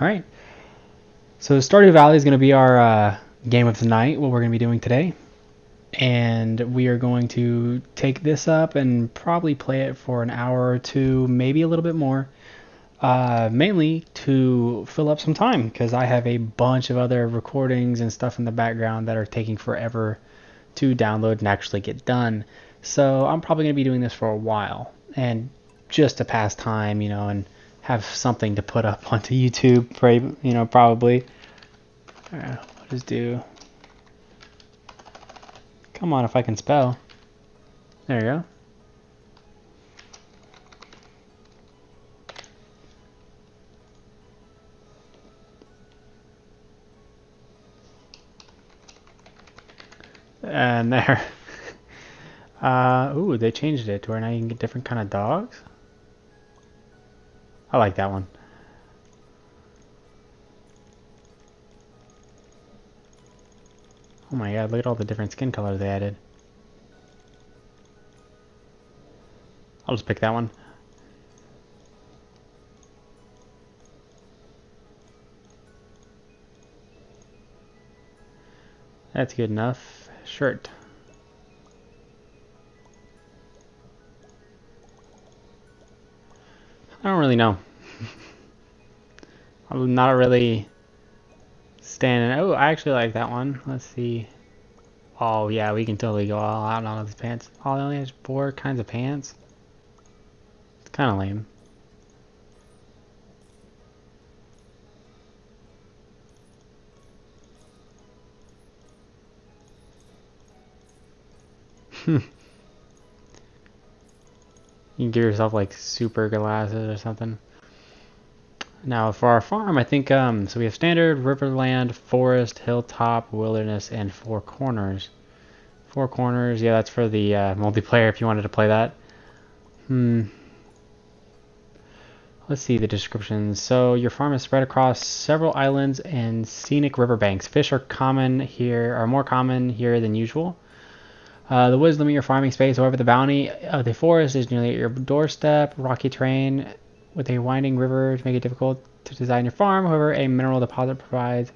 All right. So Stardew Valley is going to be our game of the night, what we're going to be doing today. And we are going to take this up and probably play it for an hour or two, maybe a little bit more. Mainly to fill up some time because I have a bunch of other recordings and stuff in the background that are taking forever to download and actually get done. So I'm probably going to be doing this for a while and just to pass time, and have something to put up onto YouTube, probably. Alright, what does do? Come on, if I can spell. There you go. And there. Ooh, they changed it to where now you can get different kind of dogs. I like that one. Oh my god, look at all the different skin colors they added. I'll just pick that one. That's good enough. Shirt. I don't really know. I'm not really standing. Oh, I actually like that one. Let's see. Oh yeah, we can totally go all out on these pants. Oh, it only has 4 kinds of pants. It's kind of lame. You can give yourself like super glasses or something. Now for our farm, I think so we have standard, riverland, forest, hilltop, wilderness, and 4 corners. 4 corners, yeah, that's for the multiplayer if you wanted to play that. Let's see the descriptions. So your farm is spread across several islands and scenic riverbanks. Fish are more common here than usual. The woods limit your farming space. However, the bounty of the forest is nearly at your doorstep. Rocky terrain with a winding river to make it difficult to design your farm. However, a mineral deposit provides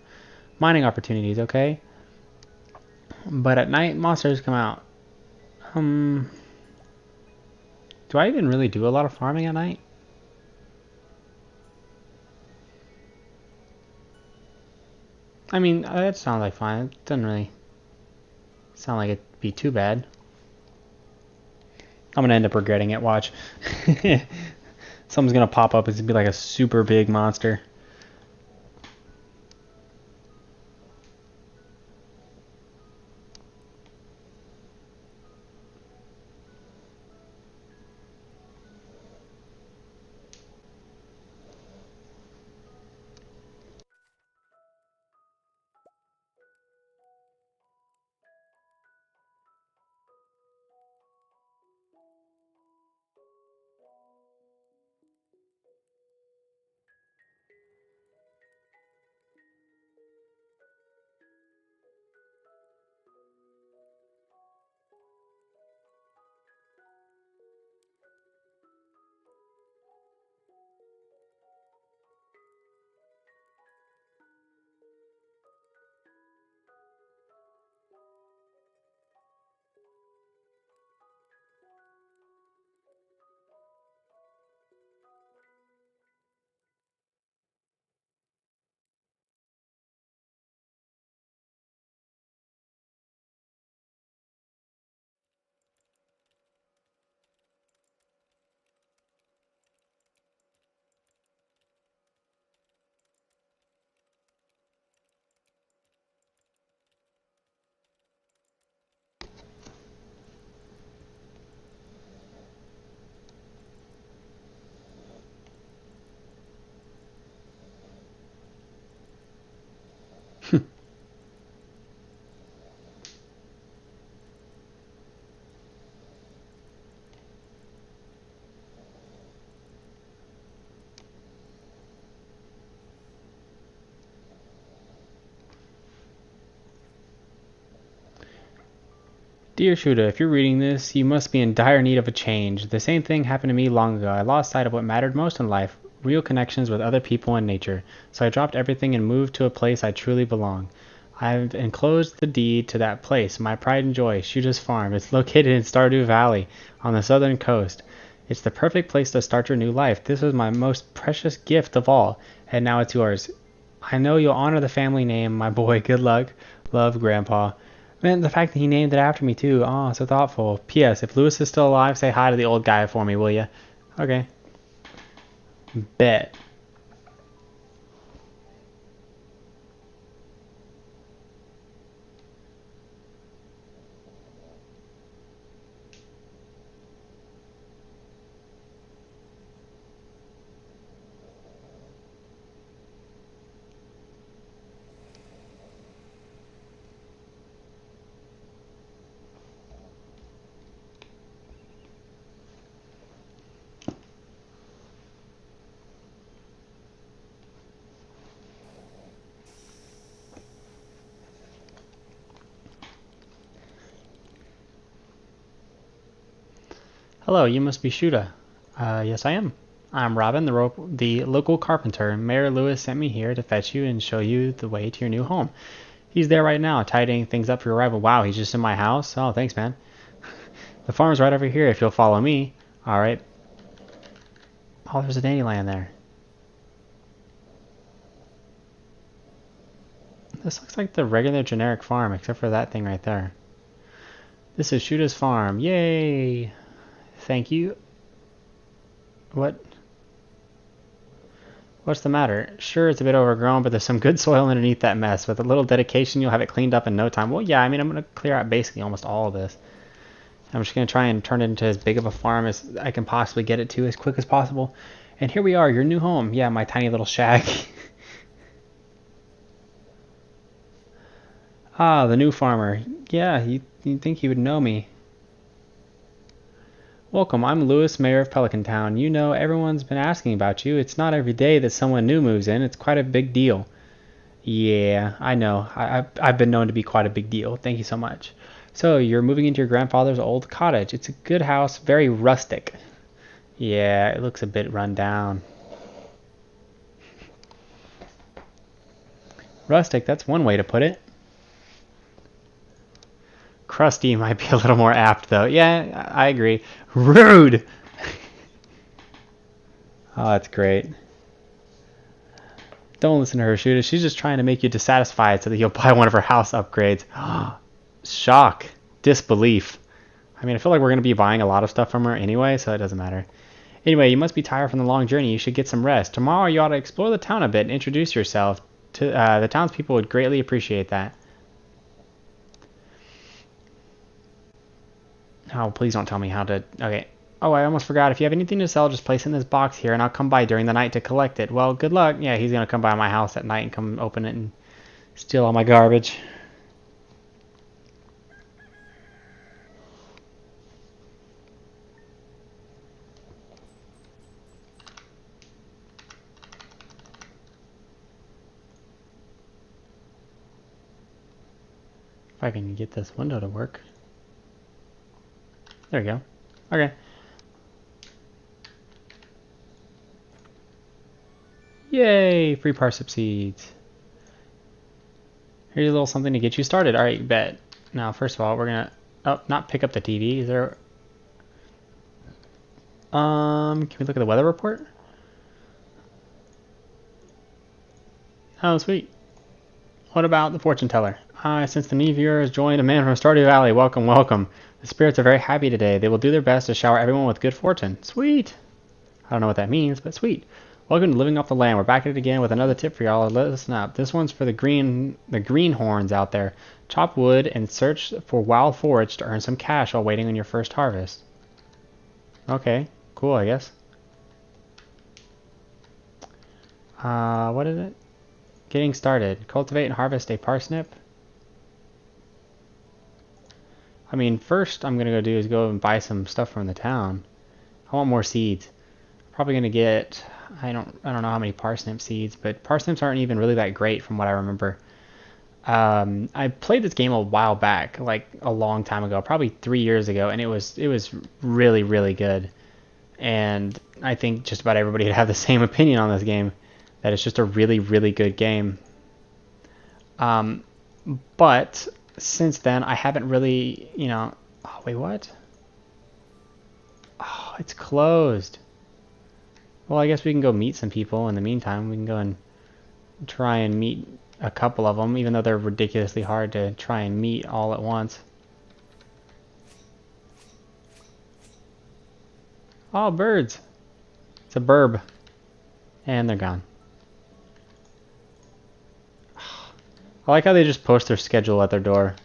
mining opportunities. Okay, but at night monsters come out. Do I even really do a lot of farming at night? I mean, that sounds like fine. It doesn't really sound like it'd be too bad. I'm gonna end up regretting it. Watch. Something's gonna pop up. It's gonna be like a super big monster. Dear Shuda, if you're reading this, you must be in dire need of a change. The same thing happened to me long ago. I lost sight of what mattered most in life, real connections with other people and nature. So I dropped everything and moved to a place I truly belong. I've enclosed the deed to that place, my pride and joy, Shoota's Farm. It's located in Stardew Valley on the southern coast. It's the perfect place to start your new life. This was my most precious gift of all, and now it's yours. I know you'll honor the family name, my boy. Good luck. Love, Grandpa. Man, the fact that he named it after me, too. Oh, so thoughtful. P.S. If Lewis is still alive, say hi to the old guy for me, will ya? Okay. Bet. Hello, you must be Shuta. Yes, I am. I'm Robin, the local carpenter. Mayor Lewis sent me here to fetch you and show you the way to your new home. He's there right now, tidying things up for your arrival. Wow, he's just in my house? Oh, thanks, man. The farm's right over here if you'll follow me. Alright. Oh, there's a dandelion there. This looks like the regular generic farm, except for that thing right there. This is Shoota's farm. Yay! Thank you. What? What's the matter? Sure, it's a bit overgrown, but there's some good soil underneath that mess. With a little dedication, you'll have it cleaned up in no time. Well, yeah, I mean, I'm going to clear out basically almost all of this. I'm just going to try and turn it into as big of a farm as I can possibly get it to as quick as possible. And here we are, your new home. Yeah, my tiny little shack. Ah, the new farmer. Yeah, you'd think he would know me. Welcome, I'm Lewis, Mayor of Pelican Town. You know, everyone's been asking about you. It's not every day that someone new moves in. It's quite a big deal. Yeah, I know. I've been known to be quite a big deal. Thank you so much. So, you're moving into your grandfather's old cottage. It's a good house, very rustic. Yeah, it looks a bit run down. Rustic, that's one way to put it. Crusty might be a little more apt, though. Yeah, I agree. Rude! Oh, that's great. Don't listen to her, Shooter. She's just trying to make you dissatisfied so that you'll buy one of her house upgrades. Shock. Disbelief. I mean, I feel like we're going to be buying a lot of stuff from her anyway, so it doesn't matter. Anyway, you must be tired from the long journey. You should get some rest. Tomorrow you ought to explore the town a bit and introduce yourself. The townspeople would greatly appreciate that. Oh, please don't tell me how to... Okay. Oh, I almost forgot. If you have anything to sell, just place it in this box here, and I'll come by during the night to collect it. Well, good luck. Yeah, he's going to come by my house at night and come open it and steal all my garbage. If I can get this window to work. There we go. Okay. Yay! Free parsnip seeds. Here's a little something to get you started. Alright, bet. Now, first of all, we're gonna... Oh, not pick up the TV. Is there... Can we look at the weather report? Oh, sweet. What about the fortune teller? Since the new viewer has joined a man from Stardew Valley, welcome, welcome. The spirits are very happy today. They will do their best to shower everyone with good fortune. Sweet. I don't know what that means, but sweet. Welcome to Living Off the Land. We're back at it again with another tip for y'all. Listen up. This one's for the greenhorns out there. Chop wood and search for wild forage to earn some cash while waiting on your first harvest. Okay, cool, I guess. What is it? Getting started. Cultivate and harvest a parsnip. I mean, first I'm gonna go do is go and buy some stuff from the town. I want more seeds. Probably gonna get... I don't know how many parsnip seeds, but parsnips aren't even really that great from what I remember. I played this game a while back, like a long time ago, probably 3 years ago, and it was really, really good. And I think just about everybody would have the same opinion on this game, that it's just a really, really good game. But since then, I haven't really, oh, wait, what? Oh, it's closed. Well, I guess we can go meet some people in the meantime. We can go and try and meet a couple of them, even though they're ridiculously hard to try and meet all at once. Oh, birds. It's a burb. And they're gone. I like how they just post their schedule at their door.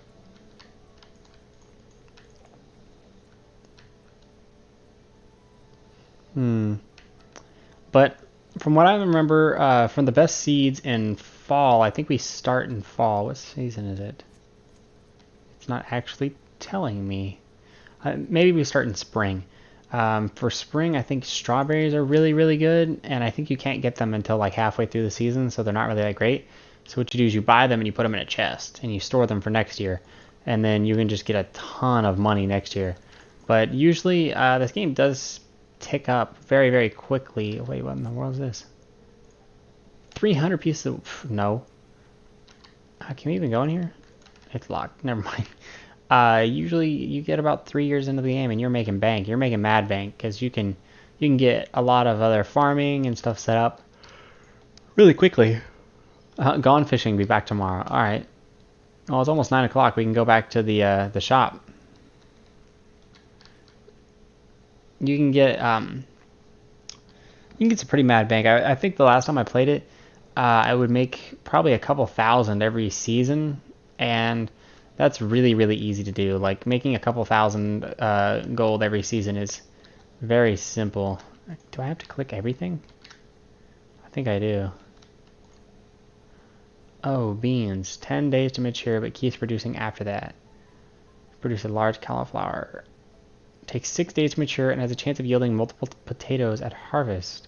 But from what I remember, from the best seeds in fall, I think we start in fall. What season is it? It's not actually telling me. Maybe we start in spring. For spring, I think strawberries are really, really good, and I think you can't get them until like halfway through the season, so they're not really that great. So what you do is you buy them and you put them in a chest, and you store them for next year, and then you can just get a ton of money next year. But usually, this game does tick up very, very quickly. Wait, what in the world is this? 300 pieces of... No. Can we even go in here? It's locked. Never mind. Usually you get about 3 years into the game and you're making bank. You're making mad bank because you can get a lot of other farming and stuff set up really quickly. Gone fishing. Be back tomorrow. All right. Well, it's almost 9 o'clock. We can go back to the shop. You can get some pretty mad bank. I think the last time I played it, I would make probably a couple thousand every season, and that's really, really easy to do. Like, making a couple thousand gold every season is very simple. Do I have to click everything? I think I do. Oh, beans. 10 days to mature, but keeps producing after that. Produce a large cauliflower. Takes 6 days to mature and has a chance of yielding multiple potatoes at harvest.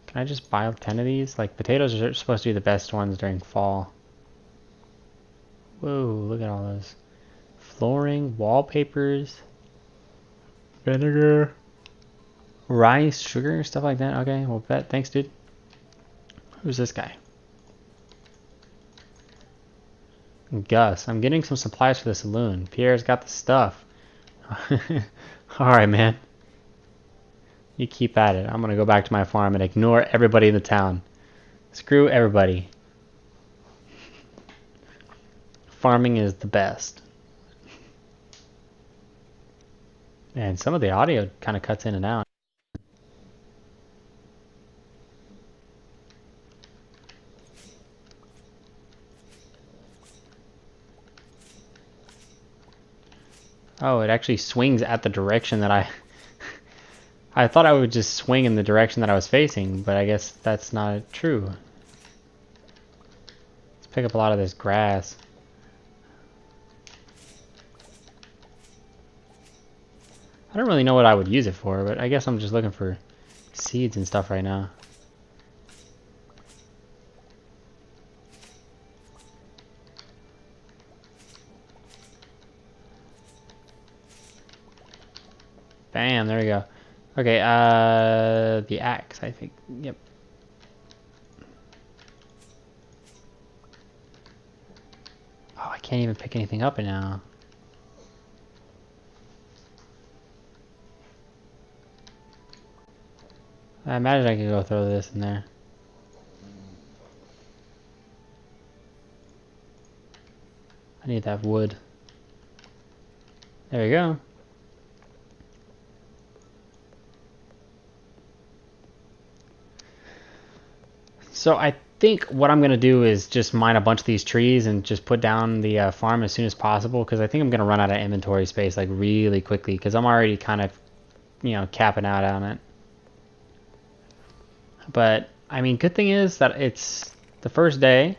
Can I just buy 10 of these? Like, potatoes are supposed to be the best ones during fall. Whoa, look at all those. Flooring, wallpapers, vinegar, rice, sugar, stuff like that. Okay, well, bet. Thanks, dude. Who's this guy? Gus. I'm getting some supplies for the saloon. Pierre's got the stuff. Alright, man. You keep at it. I'm gonna go back to my farm and ignore everybody in the town. Screw everybody. Farming is the best. And some of the audio kind of cuts in and out. Oh, it actually swings at the direction that I thought I would just swing in the direction that I was facing, but I guess that's not true. Let's pick up a lot of this grass. I don't really know what I would use it for, but I guess I'm just looking for seeds and stuff right now. Bam, there we go. Okay, the axe, I think. Yep. Oh, I can't even pick anything up now. I imagine I could go throw this in there. I need that wood. There we go. So I think what I'm going to do is just mine a bunch of these trees and just put down the farm as soon as possible, because I think I'm going to run out of inventory space like really quickly, because I'm already kind of, capping out on it. But, I mean, good thing is that it's the first day,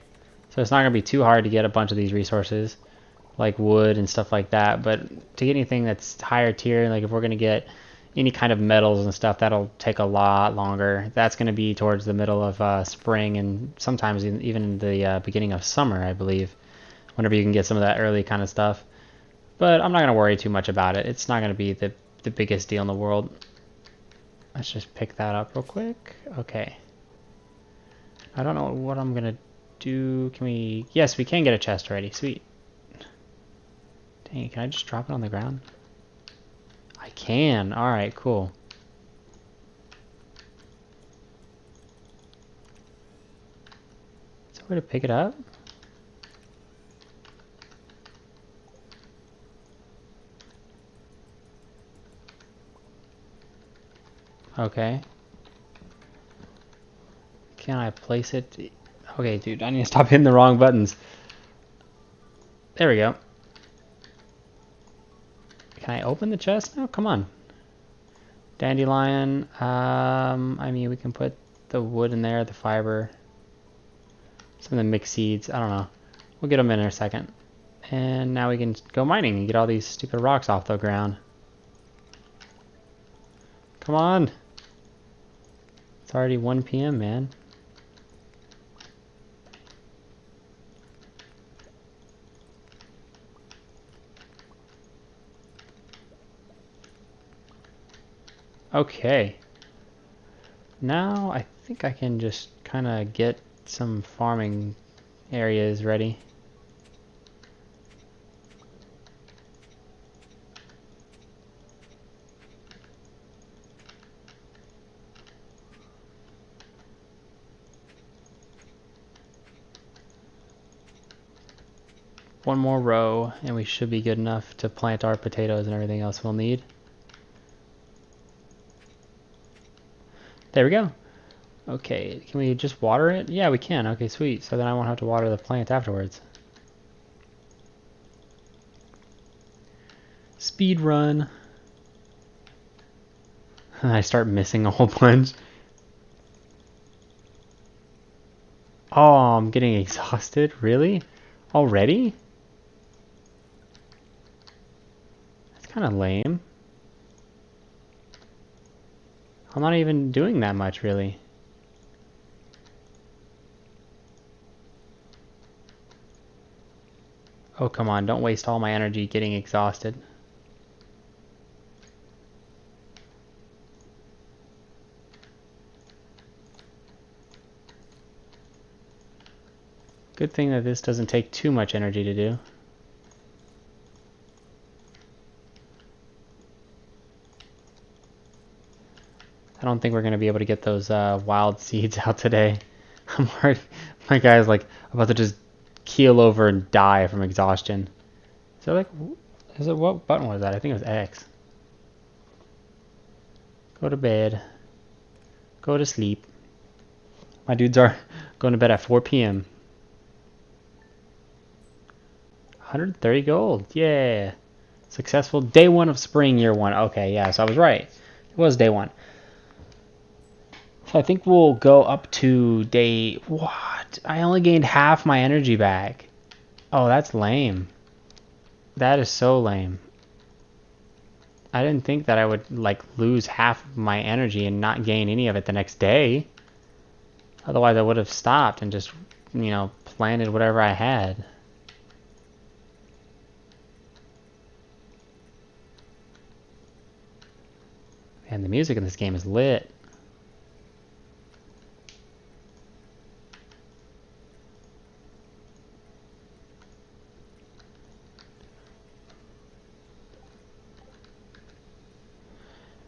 so it's not going to be too hard to get a bunch of these resources, like wood and stuff like that. But to get anything that's higher tier, like if we're going to get any kind of metals and stuff, that'll take a lot longer. That's going to be towards the middle of spring, and sometimes even in the beginning of summer, I believe, whenever you can get some of that early kind of stuff. But I'm not going to worry too much about it. It's not going to be the biggest deal in the world. Let's just pick that up real quick. Okay. I don't know what I'm gonna do. Can we... Yes, we can get a chest already. Sweet. Dang, can I just drop it on the ground? I can. Alright, cool. Is there a way to pick it up? Okay. Can I place it? Okay, dude, I need to stop hitting the wrong buttons. There we go. Can I open the chest? No, come on. Dandelion. I mean, we can put the wood in there, the fiber. Some of the mixed seeds. I don't know. We'll get them in a second. And now we can go mining and get all these stupid rocks off the ground. Come on. It's already 1 p.m., man. Okay. Now I think I can just kind of get some farming areas ready. One more row and we should be good enough to plant our potatoes and everything else we'll need. There we go. Okay, can we just water it? Yeah, we can. Okay, sweet. So then I won't have to water the plant afterwards. Speed run. I start missing a whole bunch. Oh, I'm getting exhausted. Really? Already? That's kind of lame. I'm not even doing that much, really. Oh, come on. Don't waste all my energy getting exhausted. Good thing that this doesn't take too much energy to do. I don't think we're going to be able to get those wild seeds out today. I'm already, my guy's like about to just keel over and die from exhaustion. So like, what button was that? I think it was X. Go to bed. Go to sleep. My dudes are going to bed at 4 p.m. 130 gold. Yeah. Successful day 1 of spring, year 1. Okay, yeah, so I was right. It was day 1. So I think we'll go up to day... What? I only gained half my energy back. Oh, that's lame. That is so lame. I didn't think that I would, like, lose half of my energy and not gain any of it the next day. Otherwise, I would have stopped and just, you know, planted whatever I had. Man, the music in this game is lit.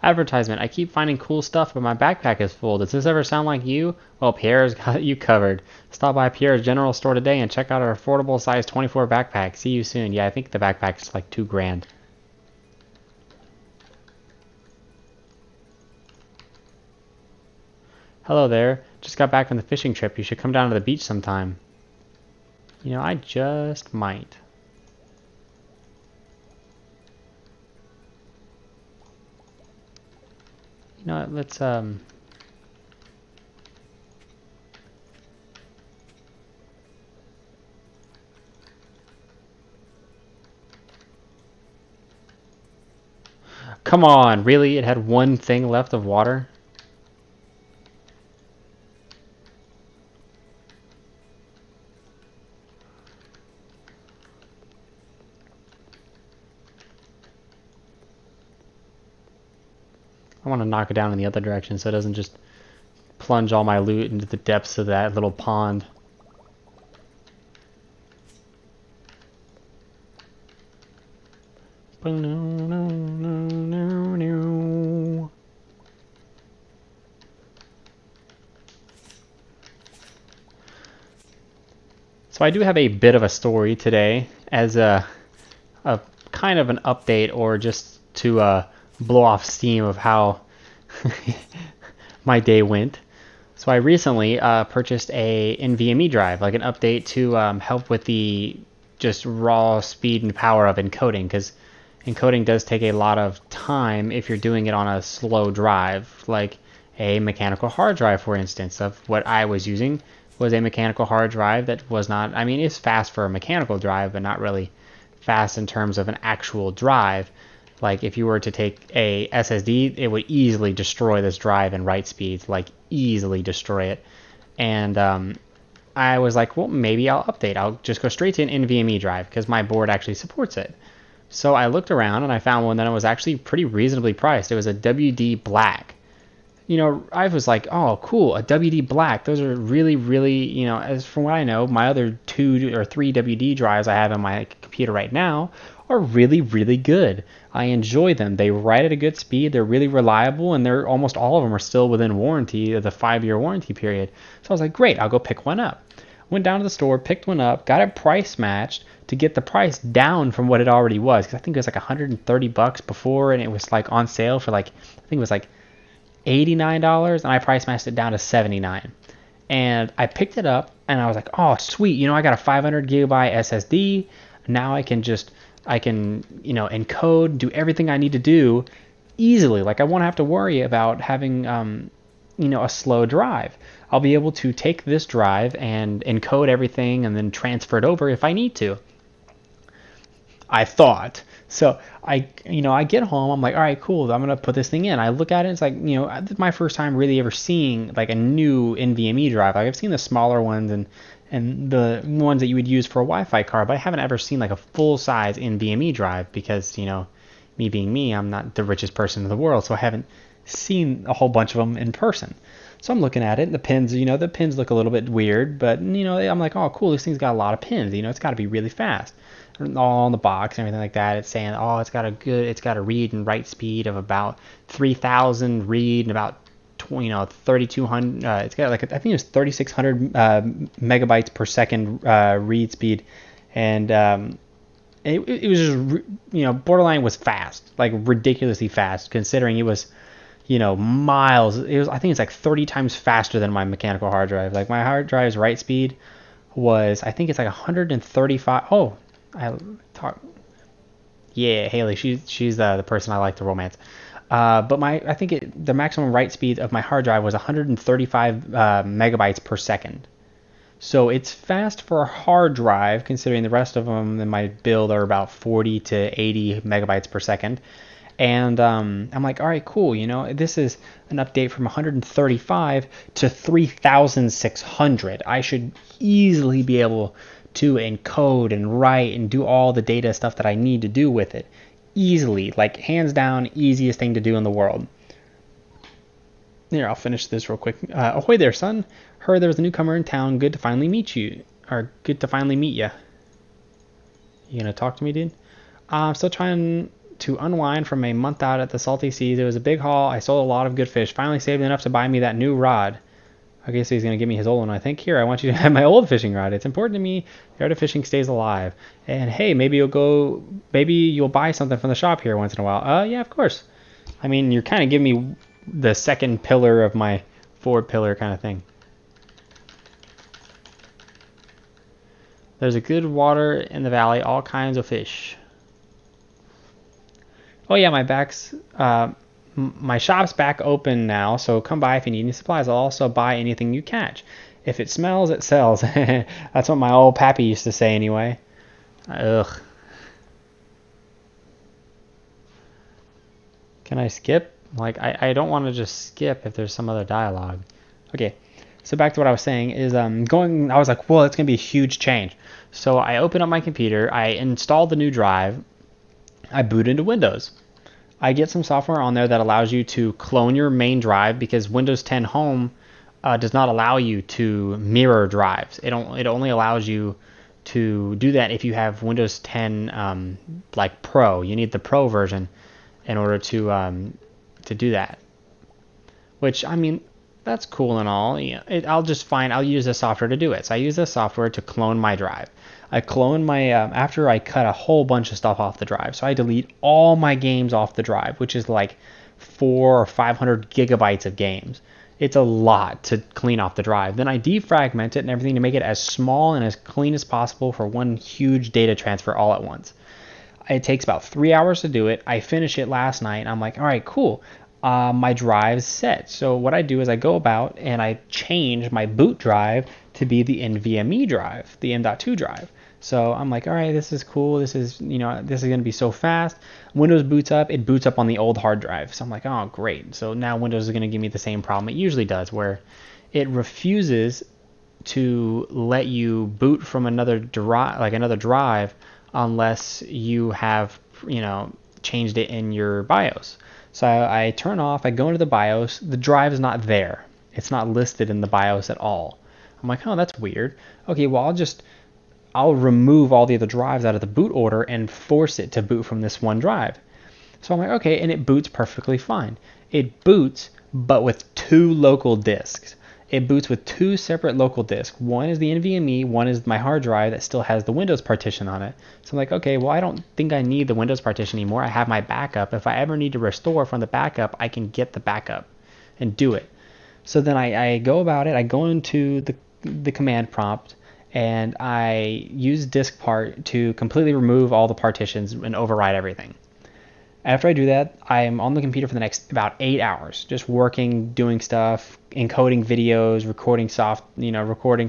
Advertisement. I keep finding cool stuff, but my backpack is full. Does this ever sound like you? Well, Pierre's got you covered. Stop by Pierre's general store today and check out our affordable size 24 backpack. See you soon. Yeah, I think the backpack's like $2,000. Hello there. Just got back from the fishing trip. You should come down to the beach sometime. You know, I just might. You know what, let's come on, really? It had one thing left of water? I want to knock it down in the other direction so it doesn't just plunge all my loot into the depths of that little pond. So I do have a bit of a story today as a kind of an update, or just to blow off steam of how my day went. So I recently purchased a NVMe drive, like an update to help with the just raw speed and power of encoding, because encoding does take a lot of time if you're doing it on a slow drive, like a mechanical hard drive, for instance. Of what I was using was a mechanical hard drive that was not, I mean, it's fast for a mechanical drive, but not really fast in terms of an actual drive. Like if you were to take a SSD, it would easily destroy this drive in write speeds, like easily destroy it. And I was like, well, maybe I'll update. I'll just go straight to an NVMe drive because my board actually supports it. So I looked around and I found one that was actually pretty reasonably priced. It was a WD Black. You know, I was like, oh, cool, a WD Black. Those are really, really, you know, as from what I know, my other 2 or 3 WD drives I have on my computer right now are really, really good. I enjoy them. They write at a good speed. They're really reliable, and they're almost all of them are still within warranty, the 5-year warranty period. So I was like, great, I'll go pick one up. Went down to the store, picked one up, got it price matched to get the price down from what it already was. Because I think it was like $130 before, and it was like on sale for like, I think it was like $89, and I price matched it down to $79. And I picked it up, and I was like, oh, sweet. You know, I got a 500 gigabyte SSD. Now I can, you know, encode, do everything I need to do easily. Like I won't have to worry about having, you know, a slow drive. I'll be able to take this drive and encode everything and then transfer it over if I need to. I thought. So I get home, I'm like, all right, cool, I'm gonna put this thing in. I look at it, it's like, you know, this is my first time really ever seeing like a new NVMe drive. Like I've seen the smaller ones and the ones that you would use for a Wi-Fi card, but I haven't ever seen like a full-size NVMe drive because, you know, me being me, I'm not the richest person in the world, so I haven't seen a whole bunch of them in person. So I'm looking at it, and the pins, you know, the pins look a little bit weird, but, you know, I'm like, oh, cool, this thing's got a lot of pins, you know, it's got to be really fast. All on the box and everything like that, it's saying, oh, it's got a read and write speed of about 3,000 read and about 3,200. It's got like I think it was 3,600 megabytes per second read speed, and it was just, you know, borderline was fast, like ridiculously fast considering it was, you know, miles. It was, I think it's like 30 times faster than my mechanical hard drive. Like my hard drive's write speed was, I think it's like 135. Oh, I talk. Yeah, Haley. She's the person I like to romance. But I think the maximum write speed of my hard drive was 135 megabytes per second. So it's fast for a hard drive, considering the rest of them in my build are about 40 to 80 megabytes per second. And I'm like, all right, cool. You know, this is an update from 135 to 3,600. I should easily be able to encode and write and do all the data stuff that I need to do with it. Easily, like hands down, easiest thing to do in the world. Here, I'll finish this real quick. Ahoy there, son. Heard there was a newcomer in town. Good to finally meet you. Or good to finally meet ya. You gonna talk to me, dude? I'm still trying to unwind from a month out at the salty seas. It was a big haul. I sold a lot of good fish. Finally saved enough to buy me that new rod. Okay, so he's going to give me his old one. I think, here, I want you to have my old fishing rod. It's important to me. The art of fishing stays alive. And hey, maybe you'll buy something from the shop here once in a while. Yeah, of course. I mean, you're kind of giving me the second pillar of my 4-pillar kind of thing. There's a good water in the valley, all kinds of fish. Oh yeah, my shop's back open now, so come by if you need any supplies. I'll also buy anything you catch. If it smells, it sells. That's what my old pappy used to say anyway. Ugh. Can I skip? Like, I don't want to just skip if there's some other dialogue. Okay, so back to what I was saying is I was like, well, it's going to be a huge change. So I open up my computer, I installed the new drive, I boot into Windows. I get some software on there that allows you to clone your main drive, because Windows 10 Home does not allow you to mirror drives. It only allows you to do that if you have Windows 10 like Pro. You need the Pro version in order to do that. Which, I mean, that's cool and all. I'll use this software to do it. So I use this software to clone my drive. I clone my after I cut a whole bunch of stuff off the drive. So I delete all my games off the drive, which is like 400 or 500 gigabytes of games. It's a lot to clean off the drive. Then I defragment it and everything to make it as small and as clean as possible for one huge data transfer all at once. It takes about 3 hours to do it. I finish it last night, and I'm like, all right, cool. My drive's set. So what I do is I go about and I change my boot drive to be the NVMe drive, the M.2 drive. So I'm like, all right, this is cool. This is going to be so fast. Windows boots up. It boots up on the old hard drive. So I'm like, oh, great. So now Windows is going to give me the same problem it usually does, where it refuses to let you boot from another drive, unless you have, changed it in your BIOS. So I turn off, I go into the BIOS, the drive is not there. It's not listed in the BIOS at all. I'm like, oh, that's weird. Okay, well, I'll remove all the other drives out of the boot order and force it to boot from this one drive. So I'm like, okay, and it boots perfectly fine. It boots, but with 2 local disks. It boots with 2 separate local disks. One is the NVMe, one is my hard drive that still has the Windows partition on it. So I'm like, okay, well, I don't think I need the Windows partition anymore. I have my backup. If I ever need to restore from the backup, I can get the backup and do it. So then I go about it. I go into the command prompt, and I use diskpart to completely remove all the partitions and override everything. After I do that, I'm on the computer for the next about 8 hours, just working, doing stuff, encoding videos, recording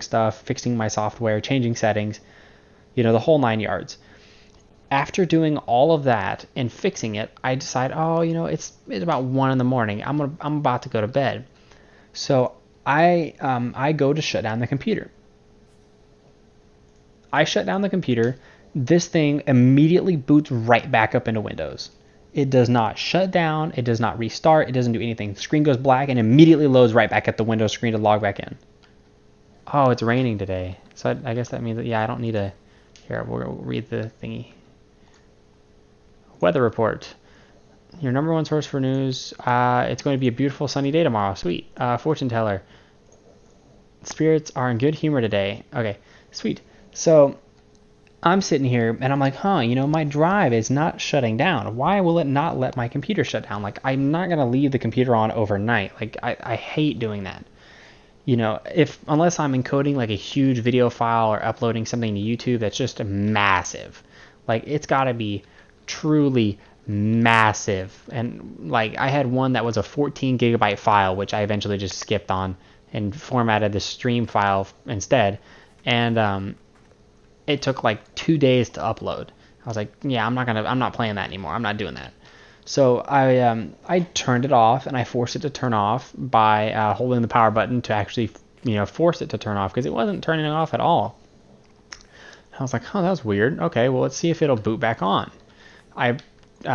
stuff, fixing my software, changing settings, the whole 9 yards. After doing all of that and fixing it, I decide, it's about 1 in the morning. I'm about to go to bed. So I go to shut down the computer. I shut down the computer. This thing immediately boots right back up into Windows. It does not shut down. It does not restart. It doesn't do anything. The screen goes black and immediately loads right back at the Windows screen to log back in. Oh, it's raining today. So I guess that means that, I don't need to... Here, we'll read the thingy. Weather report. Your number one source for news. It's going to be a beautiful sunny day tomorrow. Sweet. Fortune teller. Spirits are in good humor today. Okay, sweet. So... I'm sitting here and I'm like, my drive is not shutting down. Why will it not let my computer shut down? Like, I'm not going to leave the computer on overnight. Like, I hate doing that. Unless I'm encoding like a huge video file or uploading something to YouTube that's just massive. Like, it's got to be truly massive. And like, I had one that was a 14 gigabyte file, which I eventually just skipped on and formatted the stream file instead. And, it took like 2 days to upload. I was like, I'm not playing that anymore. I'm not doing that. So I turned it off, and I forced it to turn off by holding the power button to actually, force it to turn off, because it wasn't turning it off at all. I was like, that was weird. Okay, well, let's see if it'll boot back on. I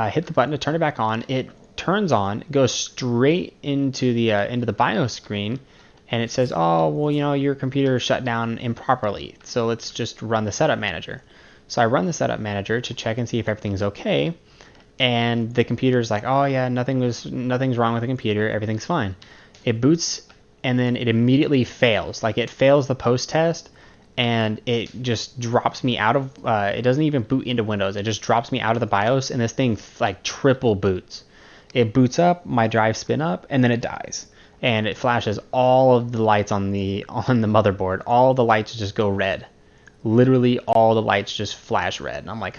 hit the button to turn it back on. It turns on, goes straight into the BIOS screen. And it says, oh, well, your computer shut down improperly, so let's just run the setup manager. So I run the setup manager to check and see if everything's okay. And the computer's like, oh, yeah, nothing's wrong with the computer. Everything's fine. It boots, and then it immediately fails. Like, it fails the post test, and it just drops me out of, it doesn't even boot into Windows. It just drops me out of the BIOS, and this thing, like, triple boots. It boots up, my drive spin up, and then it dies. And it flashes all of the lights on the motherboard. All the lights just go red. Literally all the lights just flash red. And I'm like,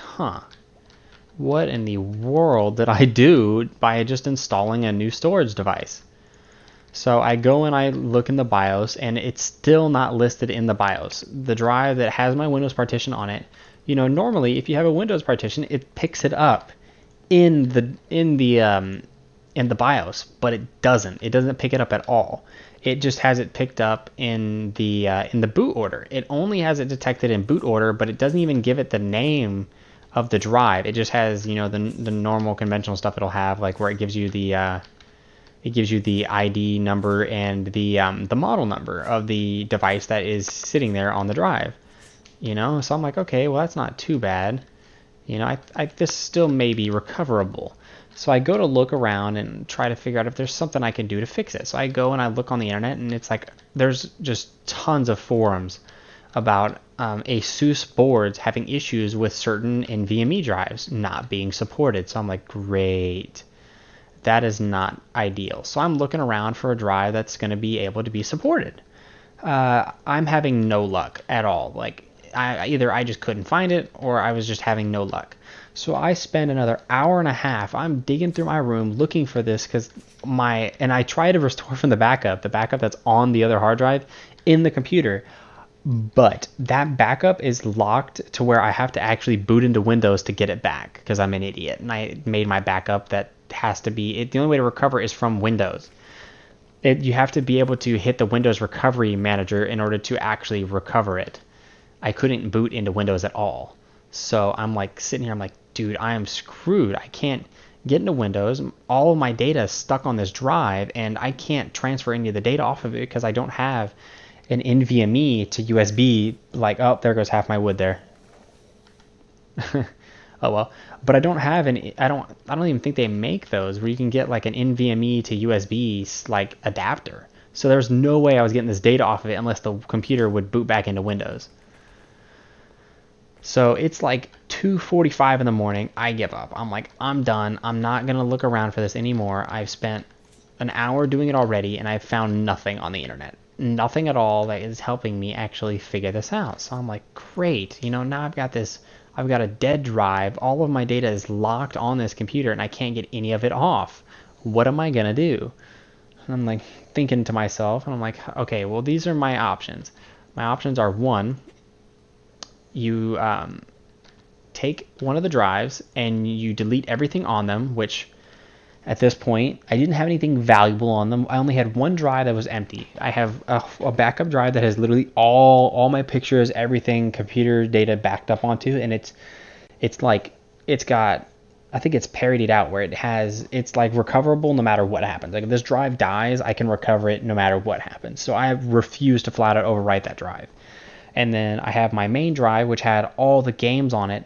what in the world did I do by just installing a new storage device? So I go and I look in the BIOS, and it's still not listed in the BIOS. The drive that has my Windows partition on it, normally if you have a Windows partition, it picks it up in the BIOS, but it doesn't. It doesn't pick it up at all. It just has it picked up in the boot order. It only has it detected in boot order, but it doesn't even give it the name of the drive. It just has, you know, the normal conventional stuff it'll have, like where it gives you the ID number and the model number of the device that is sitting there on the drive. You know, so I'm like, okay, well that's not too bad. You know, this still may be recoverable. So I go to look around and try to figure out if there's something I can do to fix it. So I go and I look on the internet, and it's like there's just tons of forums about ASUS boards having issues with certain NVMe drives not being supported. So I'm like, great. That is not ideal. So I'm looking around for a drive that's going to be able to be supported. I'm having no luck at all. Like, either I just couldn't find it, or I was just having no luck. So I spend another hour and a half. I'm digging through my room looking for this and I try to restore from the backup that's on the other hard drive in the computer. But that backup is locked to where I have to actually boot into Windows to get it back because I'm an idiot. And I made my backup that has to be, the only way to recover is from Windows. You have to be able to hit the Windows Recovery Manager in order to actually recover it. I couldn't boot into Windows at all. So I'm like sitting here, I'm like, dude, I am screwed. I can't get into Windows. All of my data is stuck on this drive, and I can't transfer any of the data off of it because I don't have an NVMe to USB. Like, oh, there goes half my wood there. Oh well. But I don't have I don't even think they make those where you can get like an NVMe to USB like adapter. So there's no way I was getting this data off of it unless the computer would boot back into Windows. So it's like 2:45 in the morning. I give up. I'm like, I'm done. I'm not going to look around for this anymore. I've spent an hour doing it already, and I've found nothing on the internet. Nothing at all that is helping me actually figure this out. So I'm like, great. You know, now I've got a dead drive. All of my data is locked on this computer, and I can't get any of it off. What am I going to do? And I'm like thinking to myself, and I'm like, okay, well, these are my options. My options are, one, you take one of the drives and you delete everything on them, which at this point I didn't have anything valuable on them. I only had one drive that was empty. I have a backup drive that has literally all my pictures, everything, computer data backed up onto, and it's got, I think it's parodied out where it's like recoverable no matter what happens. Like if this drive dies, I can recover it no matter what happens. So I refuse to flat out overwrite that drive. And then I have my main drive, which had all the games on it,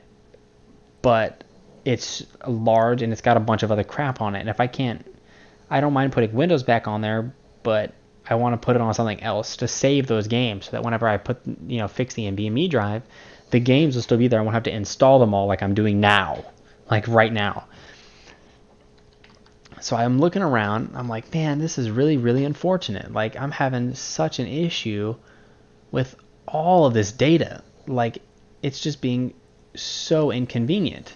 but it's large and it's got a bunch of other crap on it. And I don't mind putting Windows back on there, but I want to put it on something else to save those games so that whenever I fix the NVMe drive, the games will still be there. I won't have to install them all like I'm doing now, like right now. So I'm looking around. I'm like, man, this is really, really unfortunate. Like, I'm having such an issue with all of this data. Like, it's just being so inconvenient.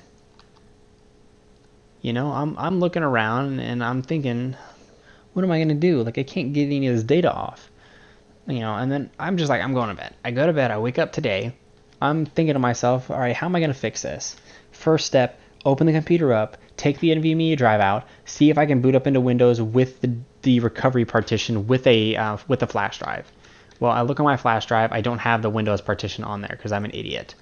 You know, I'm looking around and I'm thinking, what am I going to do? Like, I can't get any of this data off. You know, and then I'm just like, I'm going to bed. I go to bed, I wake up today. I'm thinking to myself, all right, how am I going to fix this? First step, open the computer up, take the NVMe drive out, see if I can boot up into Windows with the recovery partition with a flash drive. Well, I look at my flash drive. I don't have the Windows partition on there because I'm an idiot.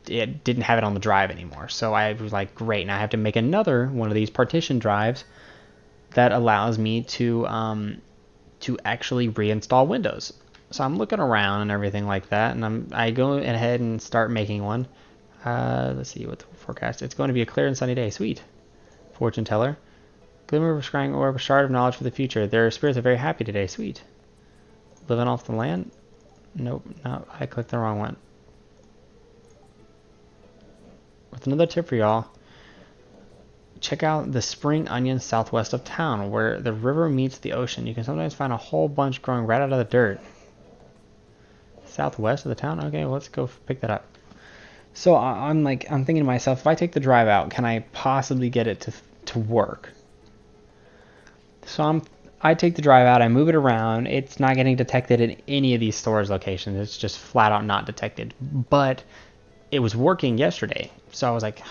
It didn't have it on the drive anymore. So I was like, great. Now I have to make another one of these partition drives that allows me to actually reinstall Windows. So I'm looking around and everything like that, and I go ahead and start making one. Let's see what the forecast. It's going to be a clear and sunny day. Sweet. Fortune teller. Glimmer of a scrying orb, a shard of knowledge for the future. Their spirits are very happy today. Sweet. Living off the land? Nope, no, I clicked the wrong one. With another tip for y'all, check out the spring onion southwest of town, where the river meets the ocean. You can sometimes find a whole bunch growing right out of the dirt. Southwest of the town? Okay, well, let's go pick that up. So I'm thinking to myself, if I take the drive out, can I possibly get it to work? So I take the drive out, I move it around. It's not getting detected in any of these storage locations. It's just flat out not detected. But it was working yesterday. So I was like,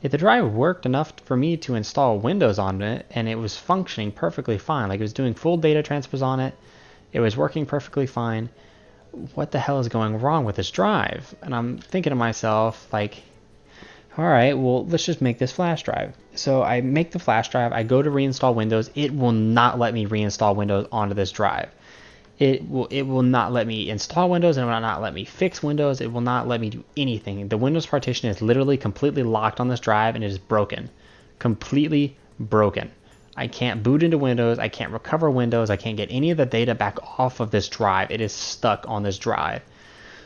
if the drive worked enough for me to install Windows on it, and it was functioning perfectly fine, like it was doing full data transfers on it, it was working perfectly fine, what the hell is going wrong with this drive? And I'm thinking to myself, like, All right, well, let's just make this flash drive. So I make the flash drive, I go to reinstall Windows. It will not let me reinstall Windows onto this drive. It will not let me install Windows, and it will not let me fix Windows. It will not let me do anything. The Windows partition is literally completely locked on this drive, and it is broken. Completely broken. I can't boot into Windows. I can't recover Windows. I can't get any of the data back off of this drive. It is stuck on this drive.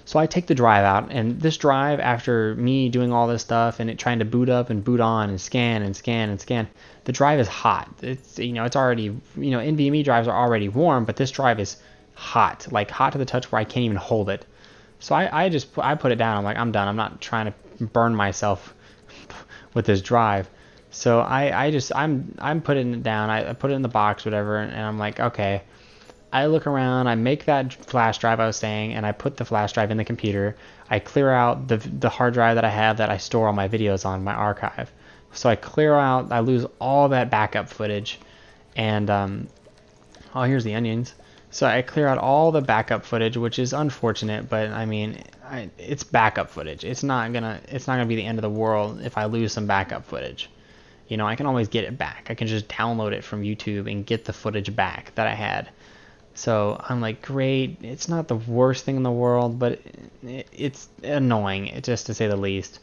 So I take the drive out, and this drive, after me doing all this stuff and it trying to boot up and boot on and scan and scan and scan, the drive is hot. It's already, NVMe drives are already warm, but this drive is hot, like hot to the touch where I can't even hold it. So I put it down. I'm like, I'm done. I'm not trying to burn myself with this drive. So I'm putting it down. I put it in the box, whatever, and I'm like, okay. I look around, I make that flash drive I was saying, and I put the flash drive in the computer. I clear out the hard drive that I have that I store all my videos on, my archive. So I clear out, I lose all that backup footage, and oh, here's the onions. So I clear out all the backup footage, which is unfortunate, but I mean, it's backup footage. It's not gonna be the end of the world if I lose some backup footage. I can always get it back. I can just download it from YouTube and get the footage back that I had. So I'm like, great. It's not the worst thing in the world, but it's annoying, just to say the least.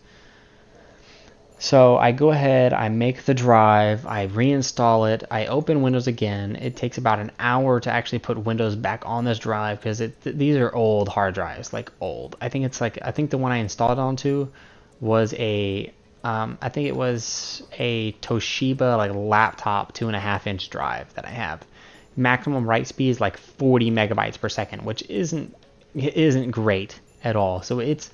So I go ahead, I make the drive, I reinstall it, I open Windows again. It takes about an hour to actually put Windows back on this drive because these are old hard drives, like old. I think the one I installed it onto was I think it was a Toshiba like laptop 2.5-inch drive that I have. Maximum write speed is like 40 megabytes per second, which isn't great at all. So it's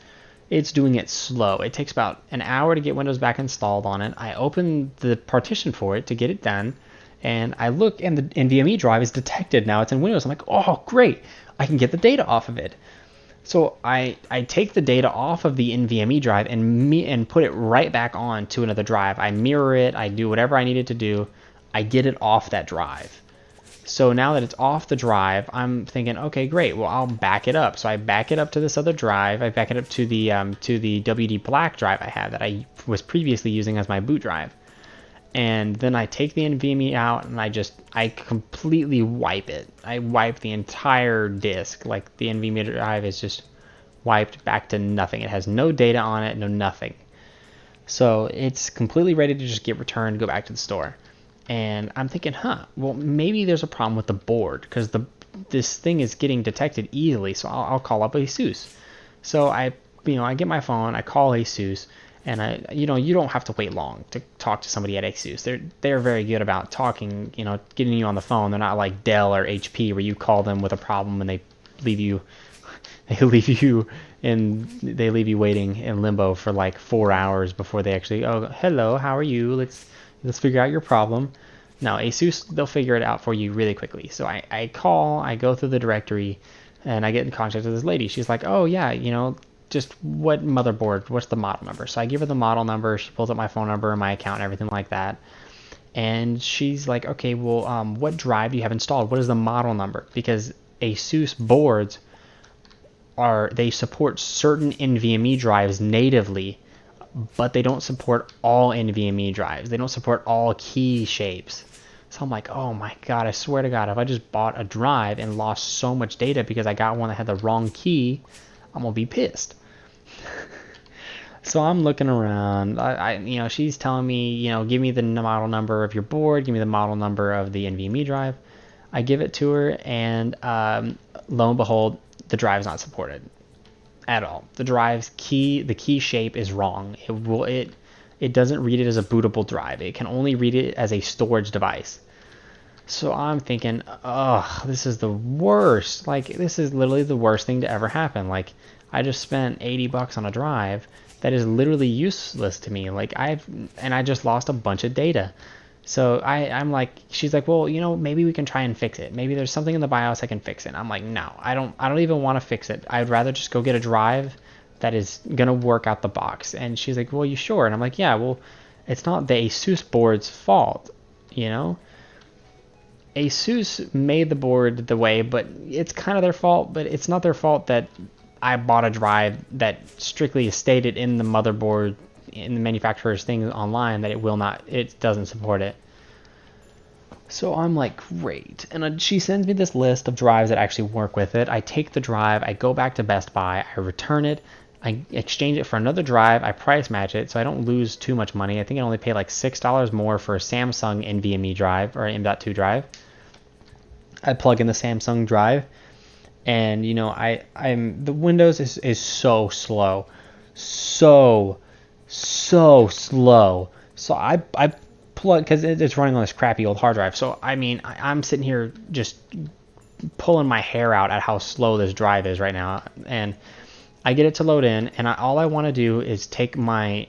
doing it slow. It takes about an hour to get Windows back installed on it. I open the partition for it to get it done, and I look, and the NVMe drive is detected. Now it's in Windows. I'm like, oh, great. I can get the data off of it. So I take the data off of the NVMe drive and put it right back on to another drive. I mirror it. I do whatever I needed to do. I get it off that drive. So now that it's off the drive, I'm thinking, okay, great. Well, I'll back it up. So I back it up to this other drive. I back it up to the WD Black drive I had that I was previously using as my boot drive. And then I take the NVMe out and I completely wipe it. I wipe the entire disk. Like the NVMe drive is just wiped back to nothing. It has no data on it, no nothing. So it's completely ready to just get returned, go back to the store. And I'm thinking, well, maybe there's a problem with the board because this thing is getting detected easily. So I'll call up ASUS. So I get my phone, I call ASUS, and you don't have to wait long to talk to somebody at ASUS. They're very good about talking, getting you on the phone. They're not like Dell or HP where you call them with a problem and they leave you waiting in limbo for like 4 hours before they actually, oh, hello, how are you? Let's figure out your problem. No, ASUS, they'll figure it out for you really quickly. So I call, I go through the directory, and I get in contact with this lady. She's like, oh, yeah, just what motherboard, what's the model number? So I give her the model number. She pulls up my phone number and my account and everything like that. And she's like, okay, well, what drive do you have installed? What is the model number? Because ASUS boards they support certain NVMe drives natively, but they don't support all NVMe drives. They don't support all key shapes. So I'm like, oh my God, I swear to God, if I just bought a drive and lost so much data because I got one that had the wrong key, I'm gonna be pissed. So I'm looking around. She's telling me, give me the model number of your board, give me the model number of the NVMe drive. I give it to her, and lo and behold, the drive is not supported at all. The drive's key, the key shape is wrong. It doesn't read it as a bootable drive. It can only read it as a storage device. So I'm thinking, ugh, this is the worst. Like, this is literally the worst thing to ever happen. Like, I just spent $80 on a drive that is literally useless to me. Like, I just lost a bunch of data. So I'm like, she's like, well, maybe we can try and fix it. Maybe there's something in the BIOS I can fix it. I'm like, no, I don't even want to fix it. I'd rather just go get a drive that is gonna work out the box. And she's like, well, you sure? And I'm like, yeah, well, it's not the ASUS board's fault, ASUS made the board the way, but it's kind of their fault, but it's not their fault that I bought a drive that strictly stated in the motherboard in the manufacturer's things online that it doesn't support it. So I'm like, great. And she sends me this list of drives that actually work with it. I take the drive, I go back to Best Buy, I return it, I exchange it for another drive, I price match it so I don't lose too much money. I think I only pay like $6 more for a Samsung NVMe drive or M.2 drive. I plug in the Samsung drive, and I'm the Windows is so slow. So slow. So I plug, because it's running on this crappy old hard drive. So I mean, I'm sitting here just pulling my hair out at how slow this drive is right now, and I get it to load in, and all I want to do is take my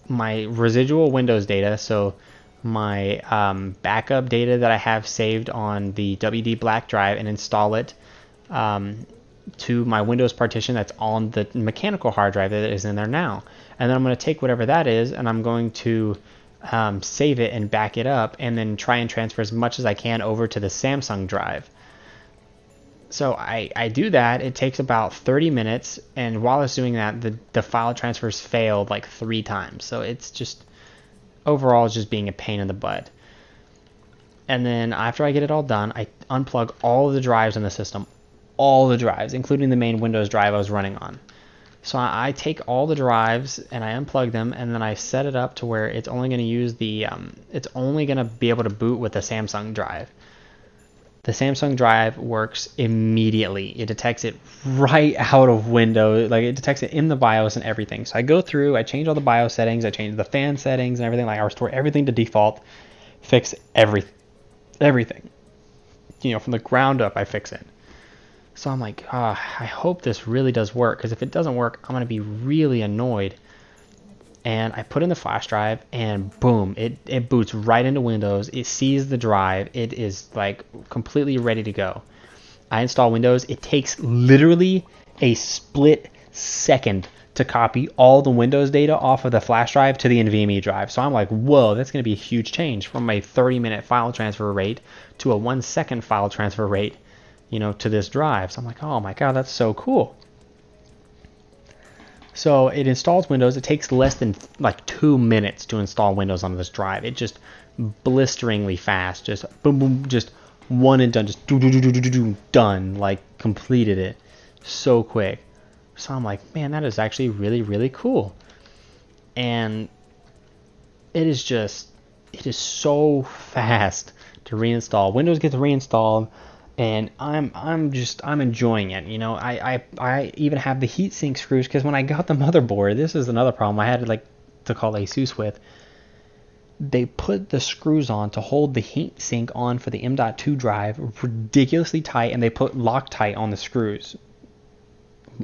residual Windows data, so my backup data that I have saved on the WD Black drive, and install it to my Windows partition that's on the mechanical hard drive that is in there now. And then I'm going to take whatever that is, and I'm going to save it and back it up, and then try and transfer as much as I can over to the Samsung drive. So I do that. It takes about 30 minutes, and while I was doing that, the file transfers failed like 3 times. So it's just, overall, it's just being a pain in the butt. And then after I get it all done, I unplug all of the drives in the system. All the drives, including the main Windows drive I was running on. So I take all the drives and I unplug them, and then I set it up to where it's only going to use it's only going to be able to boot with the Samsung drive. The Samsung drive works immediately. It detects it right out of Windows. Like, it detects it in the BIOS and everything. So I go through, I change all the BIOS settings, I change the fan settings and everything. Like, I restore everything to default, fix everything. From the ground up, I fix it. So I'm like, I hope this really does work, because if it doesn't work, I'm going to be really annoyed. And I put in the flash drive, and boom, it boots right into Windows. It sees the drive. It is like completely ready to go. I install Windows. It takes literally a split second to copy all the Windows data off of the flash drive to the NVMe drive. So I'm like, whoa, that's going to be a huge change from a 30-minute file transfer rate to a 1-second file transfer rate, to this drive. So I'm like, oh my God, that's so cool. So it installs Windows. It takes less than like 2 minutes to install Windows on this drive. It just blisteringly fast. Just boom, boom, just one and done. Just do, done. Like, completed it so quick. So I'm like, man, that is actually really, really cool. And it is so fast to reinstall. Windows gets reinstalled, and I'm enjoying it. I even have the heatsink screws, because when I got the motherboard, this is another problem I had to call ASUS with. They put the screws on to hold the heatsink on for the M.2 drive ridiculously tight, and they put Loctite on the screws.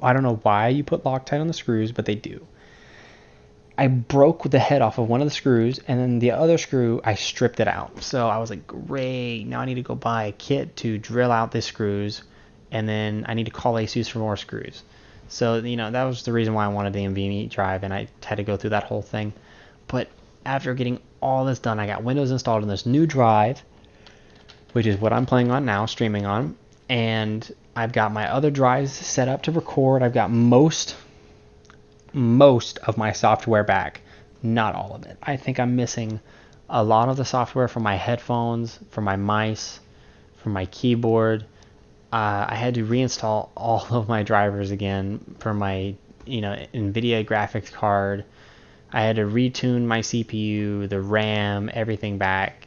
I don't know why you put Loctite on the screws, but they do. I broke the head off of one of the screws, and then the other screw, I stripped it out. So I was like, great, now I need to go buy a kit to drill out the screws, and then I need to call ASUS for more screws. So, that was the reason why I wanted the NVMe drive, and I had to go through that whole thing. But after getting all this done, I got Windows installed on this new drive, which is what I'm playing on now, streaming on, and I've got my other drives set up to record. I've got most of my software back, not all of it. I think I'm missing a lot of the software from my headphones, from my mice, from my keyboard. I had to reinstall all of my drivers again for my NVIDIA graphics card. I had to retune my CPU, the RAM, everything back,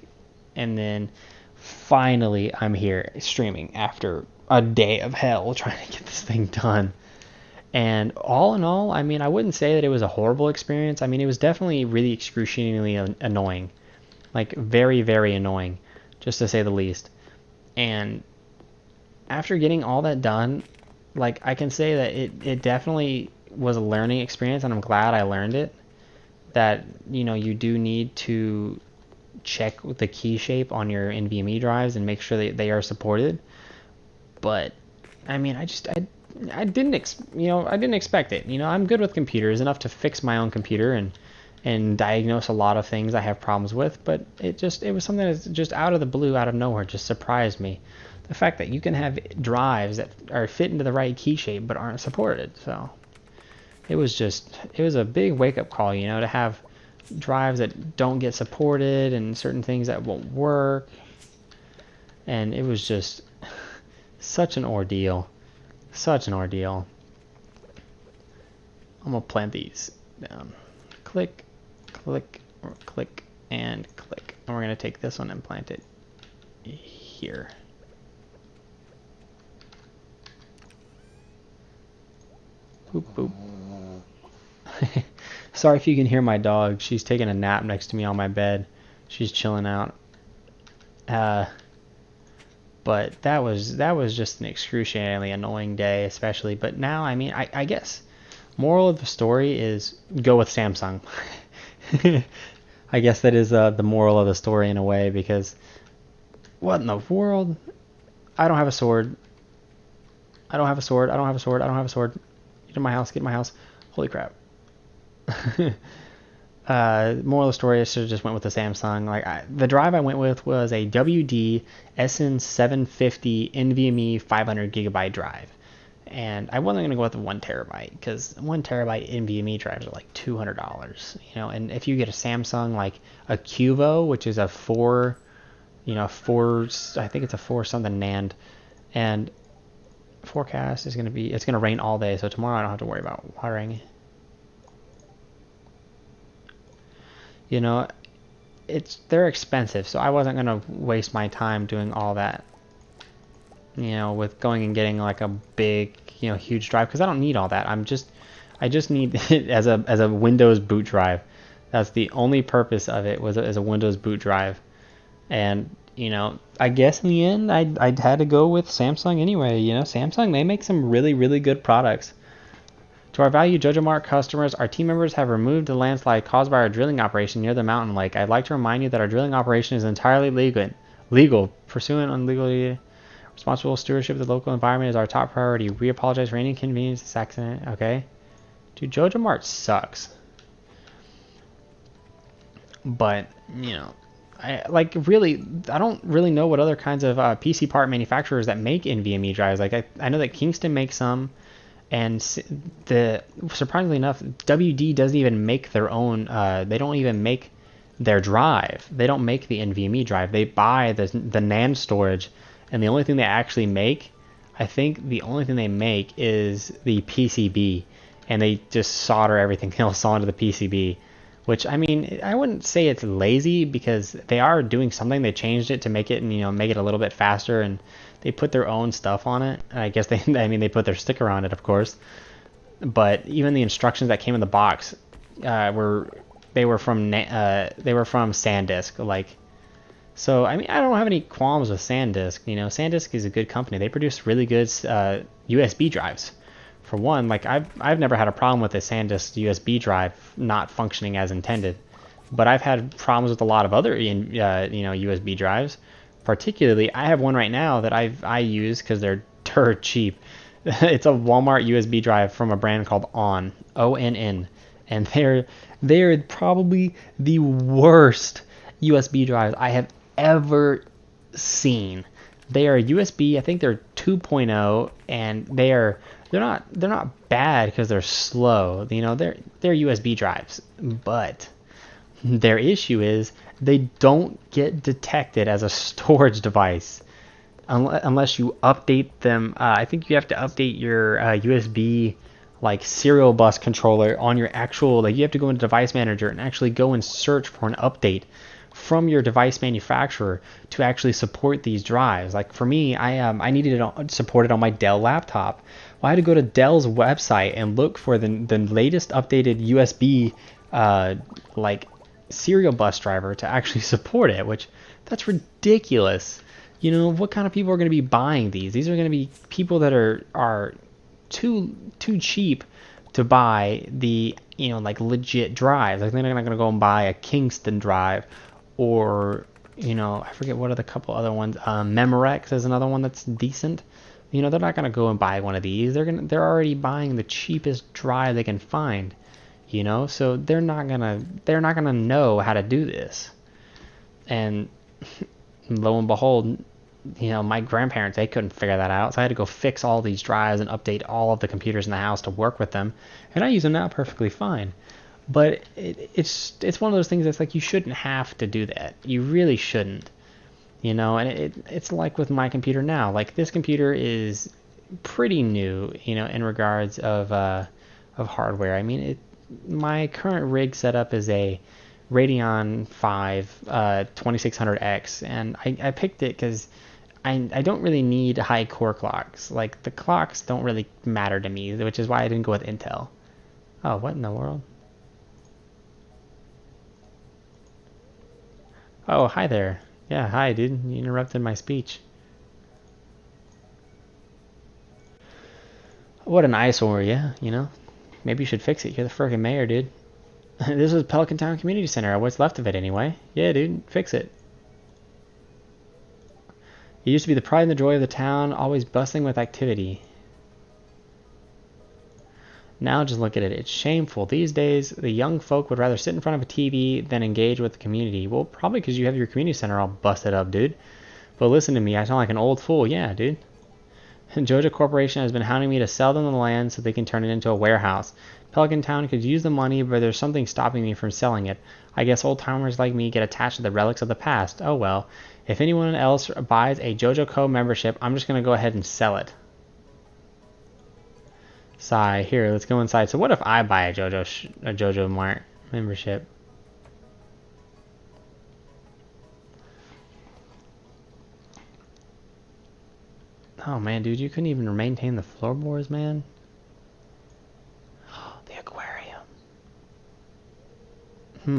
and then finally I'm here streaming after a day of hell trying to get this thing done. And all in all, I mean, I wouldn't say that it was a horrible experience. I mean, it was definitely really excruciatingly annoying. Like, very, very annoying, just to say the least. And after getting all that done, like, I can say that it definitely was a learning experience, and I'm glad I learned it. That, you do need to check the key shape on your NVMe drives and make sure that they are supported. But, I mean, I didn't expect it. I'm good with computers, enough to fix my own computer and diagnose a lot of things I have problems with, but it was something that's just out of the blue, out of nowhere, just surprised me. The fact that you can have drives that are fit into the right key shape but aren't supported. So it was a big wake-up call, you know, to have drives that don't get supported and certain things that won't work. And it was just such an ordeal. Such an ordeal. I'm going to plant these down. Click, click, click, and click. And we're going to take this one and plant it here. Boop, boop. Sorry if you can hear my dog. She's taking a nap next to me on my bed. She's chilling out. But that was just an excruciatingly annoying day, especially. But now, I mean, I guess moral of the story is go with Samsung. I guess that is the moral of the story in a way, because what in the world? I don't have a sword. I don't have a sword. I don't have a sword. I don't have a sword. Get in my house. Get in my house. Holy crap. Moral of the story, I should have just went with the Samsung. Like the drive I went with was a WD SN750 NVMe 500 gigabyte drive, and I wasn't gonna go with the 1 terabyte because 1 terabyte NVMe drives are like $200, you know. And if you get a Samsung like a Cuvo, which is a four, I think it's a 4 something NAND, and forecast is it's gonna rain all day, so tomorrow I don't have to worry about watering. You know, they're expensive, so I wasn't gonna waste my time doing all that, you know, with going and getting like a big, huge drive, because I don't need all that. I just need it as a Windows boot drive. That's the only purpose of it, was as a Windows boot drive. And I guess in the end I had to go with Samsung anyway. Samsung, they make some really, really good products. To our valued JoJo Mart customers, our team members have removed the landslide caused by our drilling operation near the mountain lake. I'd like to remind you that our drilling operation is entirely legal. Pursuant unlegally, responsible stewardship of the local environment is our top priority. We apologize for any inconvenience this accident. Okay, dude, JoJo Mart sucks. But I don't really know what other kinds of PC part manufacturers that make NVMe drives. Like I know that Kingston makes some. And surprisingly enough, WD doesn't even make their own. They don't even make their drive. They don't make the NVMe drive. They buy the NAND storage, and the only thing they actually make, I think the only thing they make is the PCB, and they just solder everything else onto the PCB. Which, I mean, I wouldn't say it's lazy, because they are doing something. They changed it to make it, make it a little bit faster, and they put their own stuff on it. I guess they put their sticker on it, of course. But even the instructions that came in the box were from SanDisk. Like, so I mean, I don't have any qualms with SanDisk. SanDisk is a good company. They produce really good USB drives. For one, like I've never had a problem with a SanDisk USB drive not functioning as intended, but I've had problems with a lot of other USB drives. Particularly, I have one right now that I use because they're dirt cheap. It's a Walmart USB drive from a brand called ONN, and they're probably the worst USB drives I have ever seen. They are USB, I think they're 2.0, and they're not bad because they're slow. They're USB drives, but their issue is they don't get detected as a storage device unless you update them. I think you have to update your USB like serial bus controller on your actual, like, you have to go into Device Manager and actually go and search for an update from your device manufacturer to actually support these drives. Like for me, I needed it supported on my Dell laptop. Well, I had to go to Dell's website and look for the latest updated USB like serial bus driver to actually support it, which that's ridiculous. What kind of people are going to be buying these? These are going to be people that are too cheap to buy the like legit drives. Like they're not going to go and buy a Kingston drive, or I forget what are the couple other ones. Memorex is another one that's decent. They're not going to go and buy one of these. They're already buying the cheapest drive they can find. So they're not gonna know how to do this. And lo and behold, my grandparents, they couldn't figure that out, so I had to go fix all these drives and update all of the computers in the house to work with them, and I use them now perfectly fine. But it's one of those things that's like you shouldn't have to do that. You really shouldn't, and it's like with my computer now. Like this computer is pretty new, in regards of hardware. I mean, my current rig setup is a Radeon 5 2600X, and I picked it because I don't really need high core clocks. Like the clocks don't really matter to me, which is why I didn't go with Intel. Oh, what in the world? Oh, hi there. Yeah, hi, dude. You interrupted my speech. What an eyesore, yeah, Maybe you should fix it. You're the freaking mayor, dude. This was Pelican Town Community Center. What's left of it, anyway. Yeah, dude, fix it. It used to be the pride and the joy of the town, always bustling with activity. Now just look at it. It's shameful. These days, the young folk would rather sit in front of a TV than engage with the community. Well, probably because you have your community center all busted up, dude. But listen to me. I sound like an old fool. Yeah, dude. Joja Corporation has been hounding me to sell them the land so they can turn it into a warehouse. Pelican Town could use the money, but there's something stopping me from selling it. I guess old timers like me get attached to the relics of the past. Oh well. If anyone else buys a JoJo Co membership, I'm just going to go ahead and sell it. Sigh. Here, let's go inside. So what if I buy a JoJo Mart membership? Oh man, dude, you couldn't even maintain the floorboards, man. The aquarium.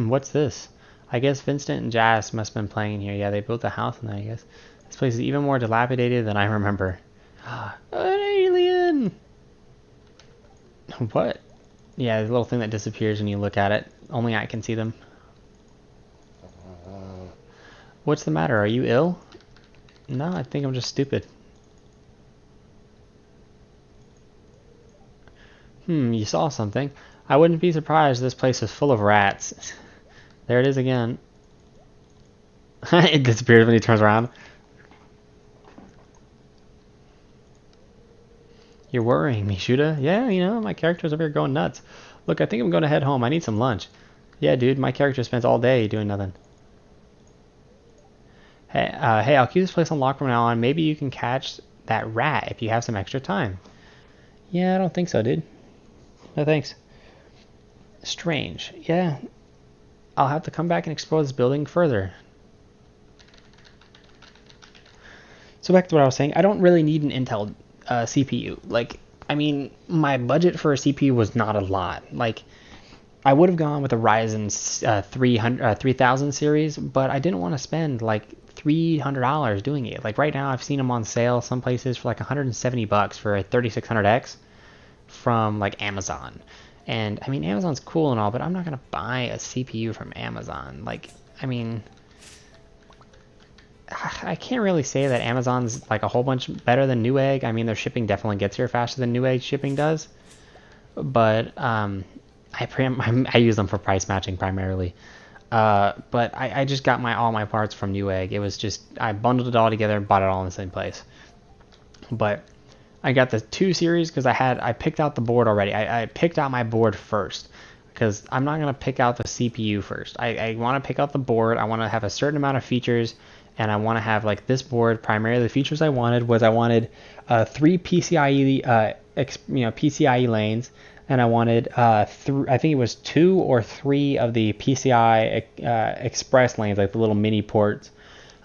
What's this? I guess Vincent and Jazz must have been playing here. Yeah, they built a house in there, I guess. This place is even more dilapidated than I remember. An alien! What? Yeah, the little thing that disappears when you look at it. Only I can see them. What's the matter? Are you ill? No, I think I'm just stupid. You saw something. I wouldn't be surprised this place is full of rats. There it is again. It disappears when he turns around. You're worrying me, Shuda. Yeah, my character's over here going nuts. Look, I think I'm going to head home. I need some lunch. Yeah, dude, my character spends all day doing nothing. Hey, I'll keep this place unlocked from now on. Maybe you can catch that rat if you have some extra time. Yeah, I don't think so, dude. No thanks. Strange. Yeah, I'll have to come back and explore this building further. So back to what I was saying. I don't really need an Intel CPU. Like, I mean, my budget for a CPU was not a lot. Like, I would have gone with a Ryzen 3000 series, but I didn't want to spend like $300 doing it. Like right now, I've seen them on sale some places for like $170 for a 3600X from like Amazon. And I mean, Amazon's cool and all, but I'm not gonna buy a CPU from Amazon. Like, I mean, I can't really say that Amazon's like a whole bunch better than Newegg. I mean, their shipping definitely gets here faster than Newegg shipping does, but I use them for price matching primarily. But I just got all my parts from Newegg. It was just I bundled it all together and bought it all in the same place. But I got the 2 series because I picked out the board already. I picked out my board first because I'm not gonna pick out the CPU first. I want to pick out the board. I want to have a certain amount of features, and I want to have like this board. Primarily, the features I wanted 3 PCIe PCIe lanes, and I wanted I think it was 2 or 3 of the PCI Express lanes, like the little mini ports.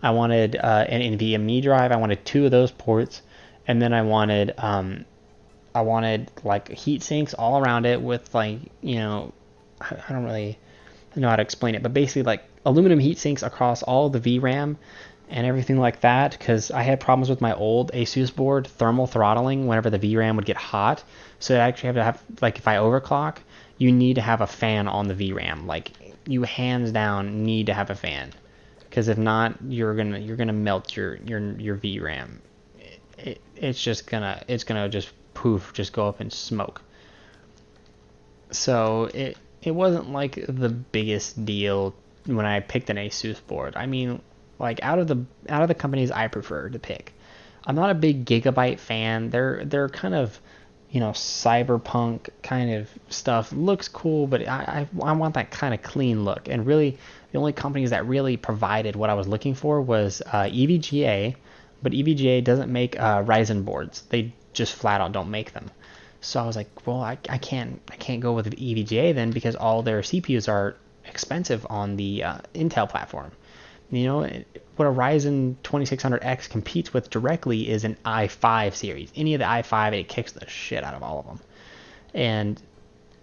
I wanted an NVMe drive. I wanted 2 of those ports, and then I wanted like heat sinks all around it with like I don't really know how to explain it, but basically like aluminum heat sinks across all the VRAM and everything like that, because I had problems with my old Asus board thermal throttling whenever the VRAM would get hot. So I actually have to have, like, if I overclock, you need to have a fan on the VRAM. Like, you hands down need to have a fan, because if not, you're gonna melt your VRAM. It's gonna just poof, just go up in smoke. So it wasn't like the biggest deal when I picked an Asus board. I mean, Like out of the companies I prefer to pick, I'm not a big Gigabyte fan. They're kind of, cyberpunk kind of stuff. Looks cool, but I want that kind of clean look. And really, the only companies that really provided what I was looking for was EVGA, but EVGA doesn't make Ryzen boards. They just flat out don't make them. So I was like, well, I can't go with EVGA then, because all their CPUs are expensive on the Intel platform. What a Ryzen 2600X competes with directly is an i5 series. Any of the i5, it kicks the shit out of all of them. And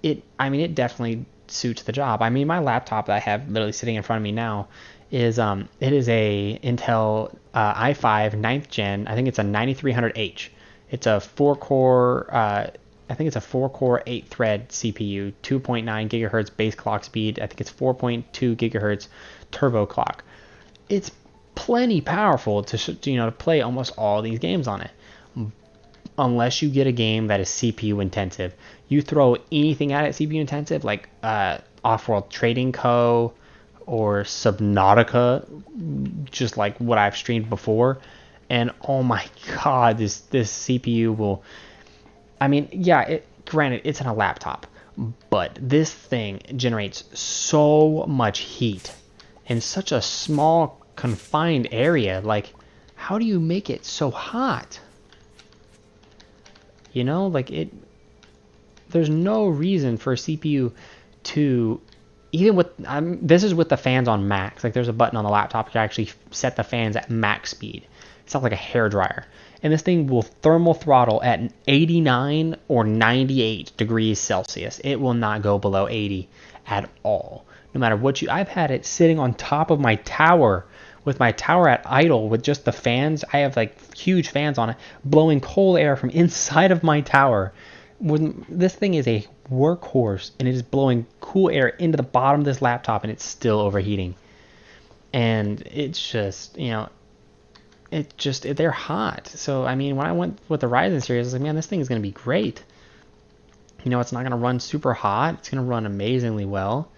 it definitely suits the job. I mean, my laptop that I have literally sitting in front of me now is it is a Intel i5 ninth gen. I think it's a 9300H. It's a 4-core I think it's a 4-core 8-thread CPU, 2.9 gigahertz base clock speed. I think it's 4.2 gigahertz turbo clock. It's plenty powerful to play almost all these games on it. Unless you get a game that is CPU intensive, you throw anything at it CPU intensive, like Off-World Trading Co. or Subnautica, just like what I've streamed before, and oh my god, this CPU will. I mean, yeah, granted, it's in a laptop, but this thing generates so much heat in such a small, confined area. Like, how do you make it so hot? There's no reason for a CPU to, even with, this is with the fans on max. Like, there's a button on the laptop to actually set the fans at max speed. It sounds like a hairdryer. And this thing will thermal throttle at 89 or 98 degrees Celsius. It will not go below 80 at all. No matter what I've had it sitting on top of my tower, with my tower at idle, with just the fans. I have like huge fans on it, blowing cold air from inside of my tower. When this thing is a workhorse, and it is blowing cool air into the bottom of this laptop, and it's still overheating. And it's just, they're hot. So, I mean, when I went with the Ryzen series, I was like, man, this thing is going to be great. It's not going to run super hot. It's going to run amazingly well.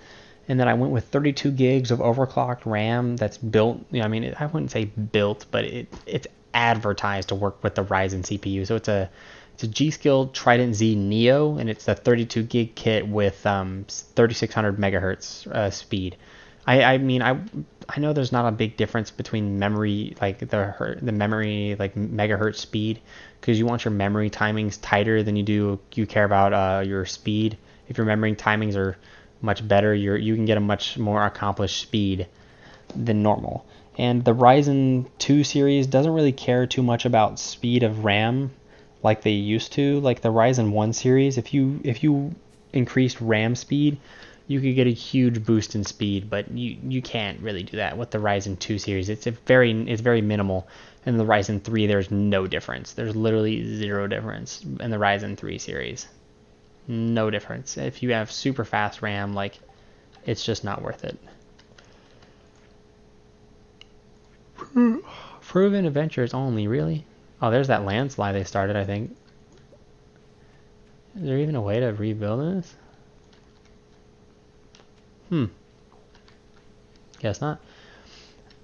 And then I went with 32 gigs of overclocked RAM that's built. I wouldn't say built, but it's advertised to work with the Ryzen CPU. So it's a G-Skill Trident Z Neo, and it's a 32 gig kit with 3600 megahertz speed. I know there's not a big difference between memory, like the memory, like megahertz speed, because you want your memory timings tighter than you care about your speed. If your memory timings are much better, you can get a much more accomplished speed than normal. And the Ryzen 2 series doesn't really care too much about speed of RAM like they used to. Like the Ryzen 1 series, if you increased RAM speed, you could get a huge boost in speed, but you can't really do that with the Ryzen 2 series. It's very minimal. And the Ryzen 3, there's no difference. There's literally zero difference in the Ryzen 3 series. No difference. If you have super fast RAM, like, it's just not worth it. Proven adventures only, really? Oh, there's that landslide they started, I think. Is there even a way to rebuild this? Guess not.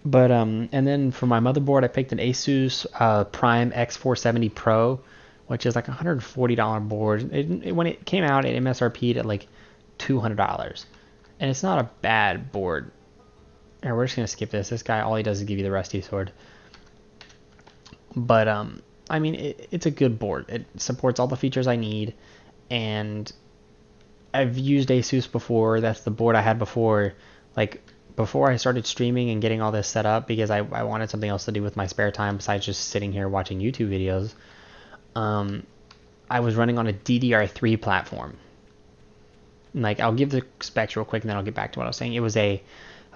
But, and then for my motherboard, I picked an Asus Prime X470 Pro, which is like a $140 board. When it came out, it MSRP'd at like $200. And it's not a bad board. Here, we're just going to skip this. This guy, all he does is give you the rusty sword. But, it's a good board. It supports all the features I need. And I've used Asus before. That's the board I had before. Like, before I started streaming and getting all this set up, because I wanted something else to do with my spare time besides just sitting here watching YouTube videos. I was running on a DDR3 platform. Like, I'll give the specs real quick and then I'll get back to what I was saying. It was a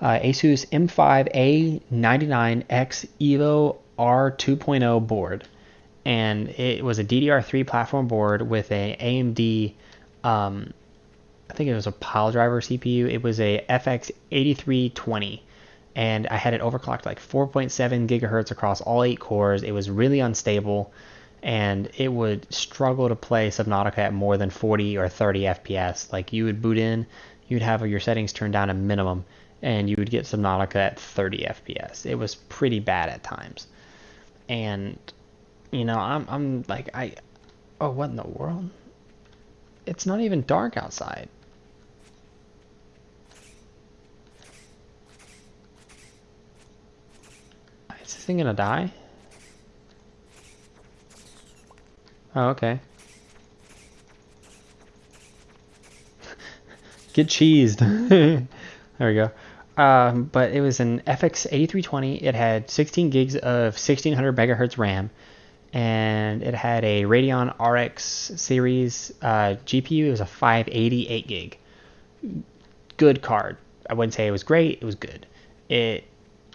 Asus M5A99X Evo R2.0 board. And it was a DDR3 platform board with a AMD, I think it was a pile driver CPU. It was a FX 8320. And I had it overclocked like 4.7 gigahertz across all 8 cores. It was really unstable. And it would struggle to play Subnautica at more than 40 or 30 FPS. Like, you would boot in, you'd have your settings turned down a minimum, and you would get Subnautica at 30 FPS. It was pretty bad at times. And I'm like oh, what in the world? It's not even dark outside. Is this thing gonna die? Oh, okay. Get cheesed. There we go. But it was an FX 8320. It had 16 gigs of 1600 megahertz RAM, and it had a Radeon RX series GPU. It was a 588 gig. Good card. I wouldn't say it was great. It was good. It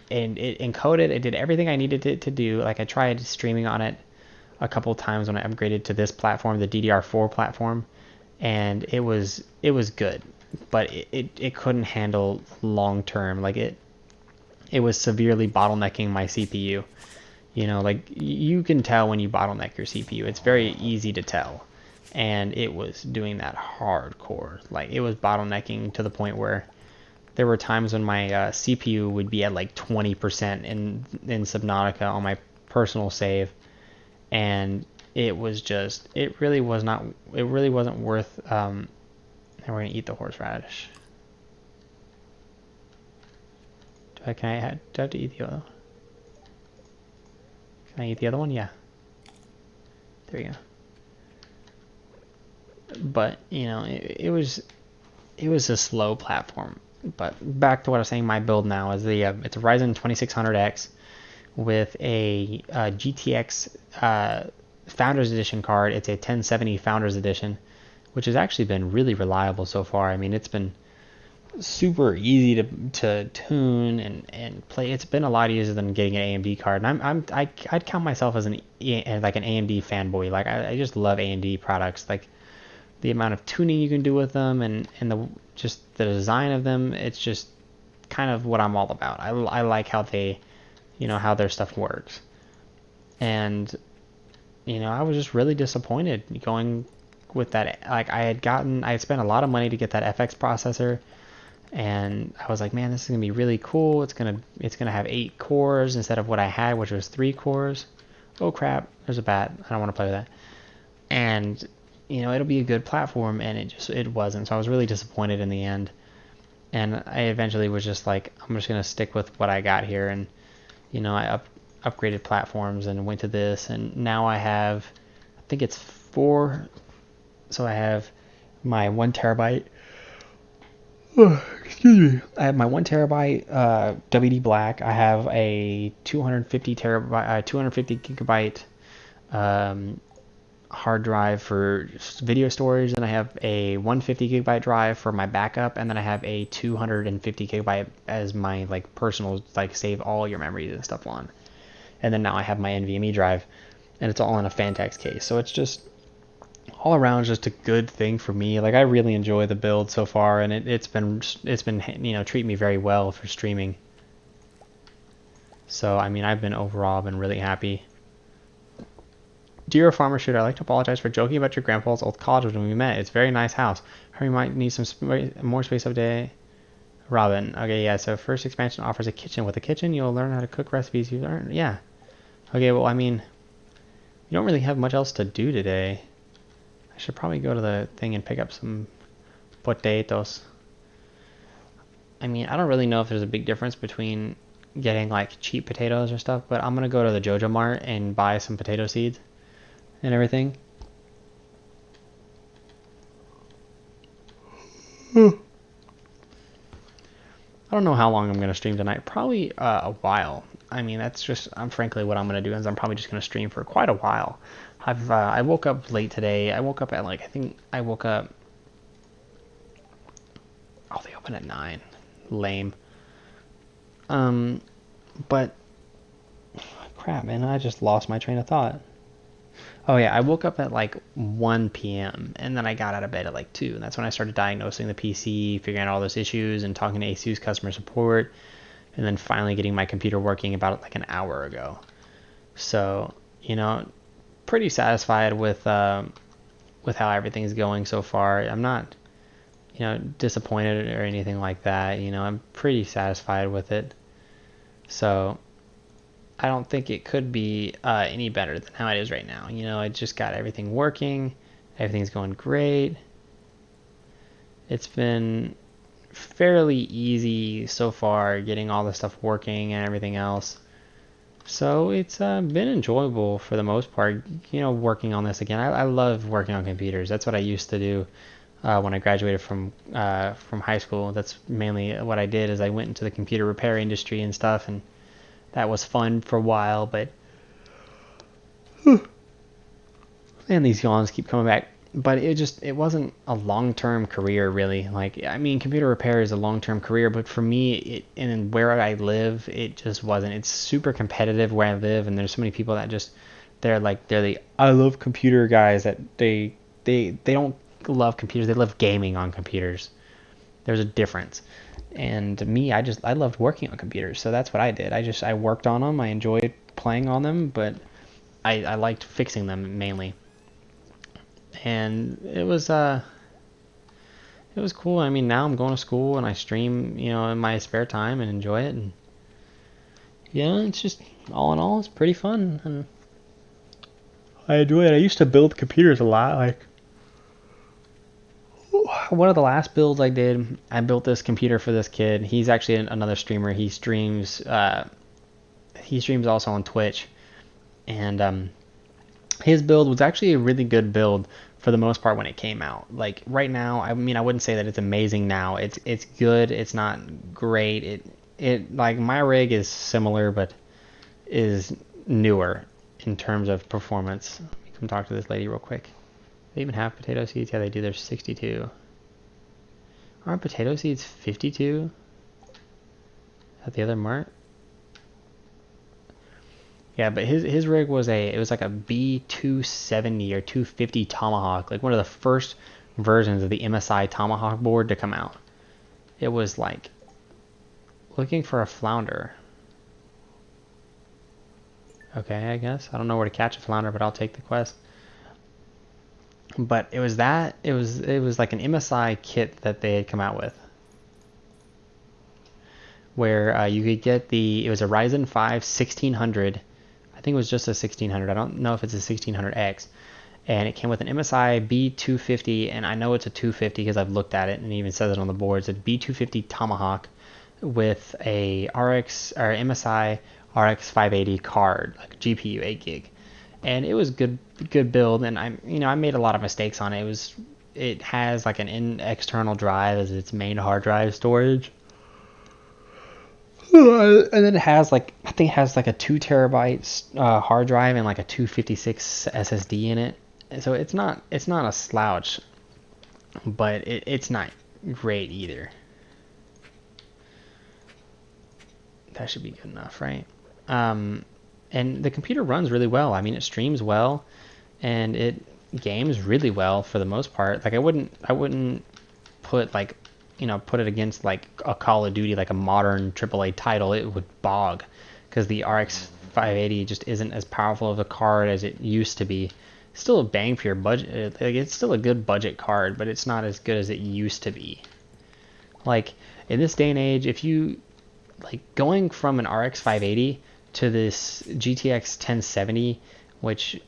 encoded. It did everything I needed it to do. Like, I tried streaming on it a couple times when I upgraded to this platform, the DDR4 platform, and it was good, but it couldn't handle long term. Like, it was severely bottlenecking my CPU. Like, you can tell when you bottleneck your CPU. It's very easy to tell, and it was doing that hardcore. Like, it was bottlenecking to the point where there were times when my CPU would be at like 20% in Subnautica on my personal save, and it really wasn't worth. And we're gonna eat the horseradish. Do I have to eat the other? Can I eat the other one? Yeah. There you go. But it was a slow platform. But back to what I was saying, my build now is it's a Ryzen 2600X with a GTX Founders Edition card. It's a 1070 Founders Edition, which has actually been really reliable so far. I mean, it's been super easy to tune and play. It's been a lot easier than getting an AMD card. And I'd count myself as an AMD fanboy. Like, I just love AMD products. Like, the amount of tuning you can do with them, and just the design of them. It's just kind of what I'm all about. I like how how their stuff works. And I was just really disappointed going with that. Like, I had spent a lot of money to get that FX processor, and I was like, man, this is gonna be really cool. It's gonna have 8 cores instead of what I had, which was 3 cores. Oh crap, there's a bat. I don't want to play with that. And it'll be a good platform, and it wasn't. So I was really disappointed in the end. And I eventually was just like, I'm just gonna stick with what I got here. And I upgraded platforms and went to this, and now I have, I think it's 4. So I have my 1 terabyte. Excuse me. I have my 1 terabyte WD Black. I have a 250 gigabyte hard drive for video storage, and I have a 150 gigabyte drive for my backup, and then I have a 250 gigabyte as my like personal, like, save all your memories and stuff on. And then now I have my NVMe drive, and it's all in a Fantex case. So it's just all around just a good thing for me. Like, I really enjoy the build so far, and it's been treating me very well for streaming. So I mean, I've been really happy. Dear Farmer Shooter, I'd like to apologize for joking about your grandpa's old cottage when we met. It's a very nice house. Harry might need some more space today. Robin. Okay, yeah, so first expansion offers a kitchen. With a kitchen, you'll learn how to cook recipes you've learned. Yeah. Okay, well, I mean, you don't really have much else to do today. I should probably go to the thing and pick up some potatoes. I mean, I don't really know if there's a big difference between getting, like, cheap potatoes or stuff, but I'm going to go to the Jojo Mart and buy some potato seeds and everything. I don't know how long I'm going to stream tonight. Probably a while. I mean, that's just, frankly, what I'm going to do is I'm probably just going to stream for quite a while. I woke up late today. I woke up at, like, I think I woke up... Oh, they open at 9. Lame. But... Crap, man, I just lost my train of thought. Oh yeah, I woke up at like 1 p.m. and then I got out of bed at like 2, and that's when I started diagnosing the PC, figuring out all those issues, and talking to ASUS customer support, and then finally getting my computer working about like an hour ago. So, pretty satisfied with how everything's going so far. I'm not disappointed or anything like that. I'm pretty satisfied with it. So I don't think it could be any better than how it is right now. I just got everything working. Everything's going great. It's been fairly easy so far getting all the stuff working and everything else. So it's been enjoyable for the most part, working on this again. I love working on computers. That's what I used to do when I graduated from high school. That's mainly what I did is I went into the computer repair industry and stuff, and that was fun for a while, but and these yawns keep coming back. But it wasn't a long-term career really. Like, I mean, computer repair is a long-term career, but for me, and where I live, it just wasn't. It's super competitive where I live, and there's so many people that just they're the I love computer guys that they don't love computers. They love gaming on computers. There's a difference. And me, I loved working on computers, so that's what I did. I worked on them. I enjoyed playing on them, but I liked fixing them mainly. And it was cool. I mean, now I'm going to school and I stream, in my spare time and enjoy it. And it's just all in all, it's pretty fun, and I enjoy it. I used to build computers a lot. Like, one of the last builds I did, I built this computer for this kid. He's actually another streamer. He streams also on Twitch, and his build was actually a really good build for the most part when it came out. Like, right now, I mean, I wouldn't say that it's amazing now. It's good. It's not great. It like, my rig is similar but is newer in terms of performance. Let me come talk to this lady real quick. They even have potato seeds? Yeah, they do. They're 62. Aren't potato seeds 52 at the other mart? Yeah, but his rig was like a B270 or 250 Tomahawk, like one of the first versions of the MSI Tomahawk board to come out. It was like looking for a flounder. Okay, I guess. I don't know where to catch a flounder, but I'll take the quest. But it was like an MSI kit that they had come out with, where you could get it was a Ryzen 5 1600. I think it was just a 1600. I don't know if it's a 1600X. And it came with an MSI B250, and I know it's a 250 because I've looked at it and it even says it on the board. It's a B250 Tomahawk with a MSI RX 580 card, like GPU 8 gig. And it was good build, and I made a lot of mistakes on it. It has like an external drive as its main hard drive storage. And then it has I think it has like a 2 terabytes hard drive and like a 256 SSD in it. So it's not a slouch, but it's not great either. That should be good enough, right? And the computer runs really well. I mean, it streams well, and it games really well for the most part. Like, I wouldn't put put it against like a Call of Duty, like a modern AAA title. It would bog, because the RX 580 just isn't as powerful of a card as it used to be. Still a bang for your budget. Like, it's still a good budget card, but it's not as good as it used to be. Like, in this day and age, if you going from an RX 580 to this GTX 1070, which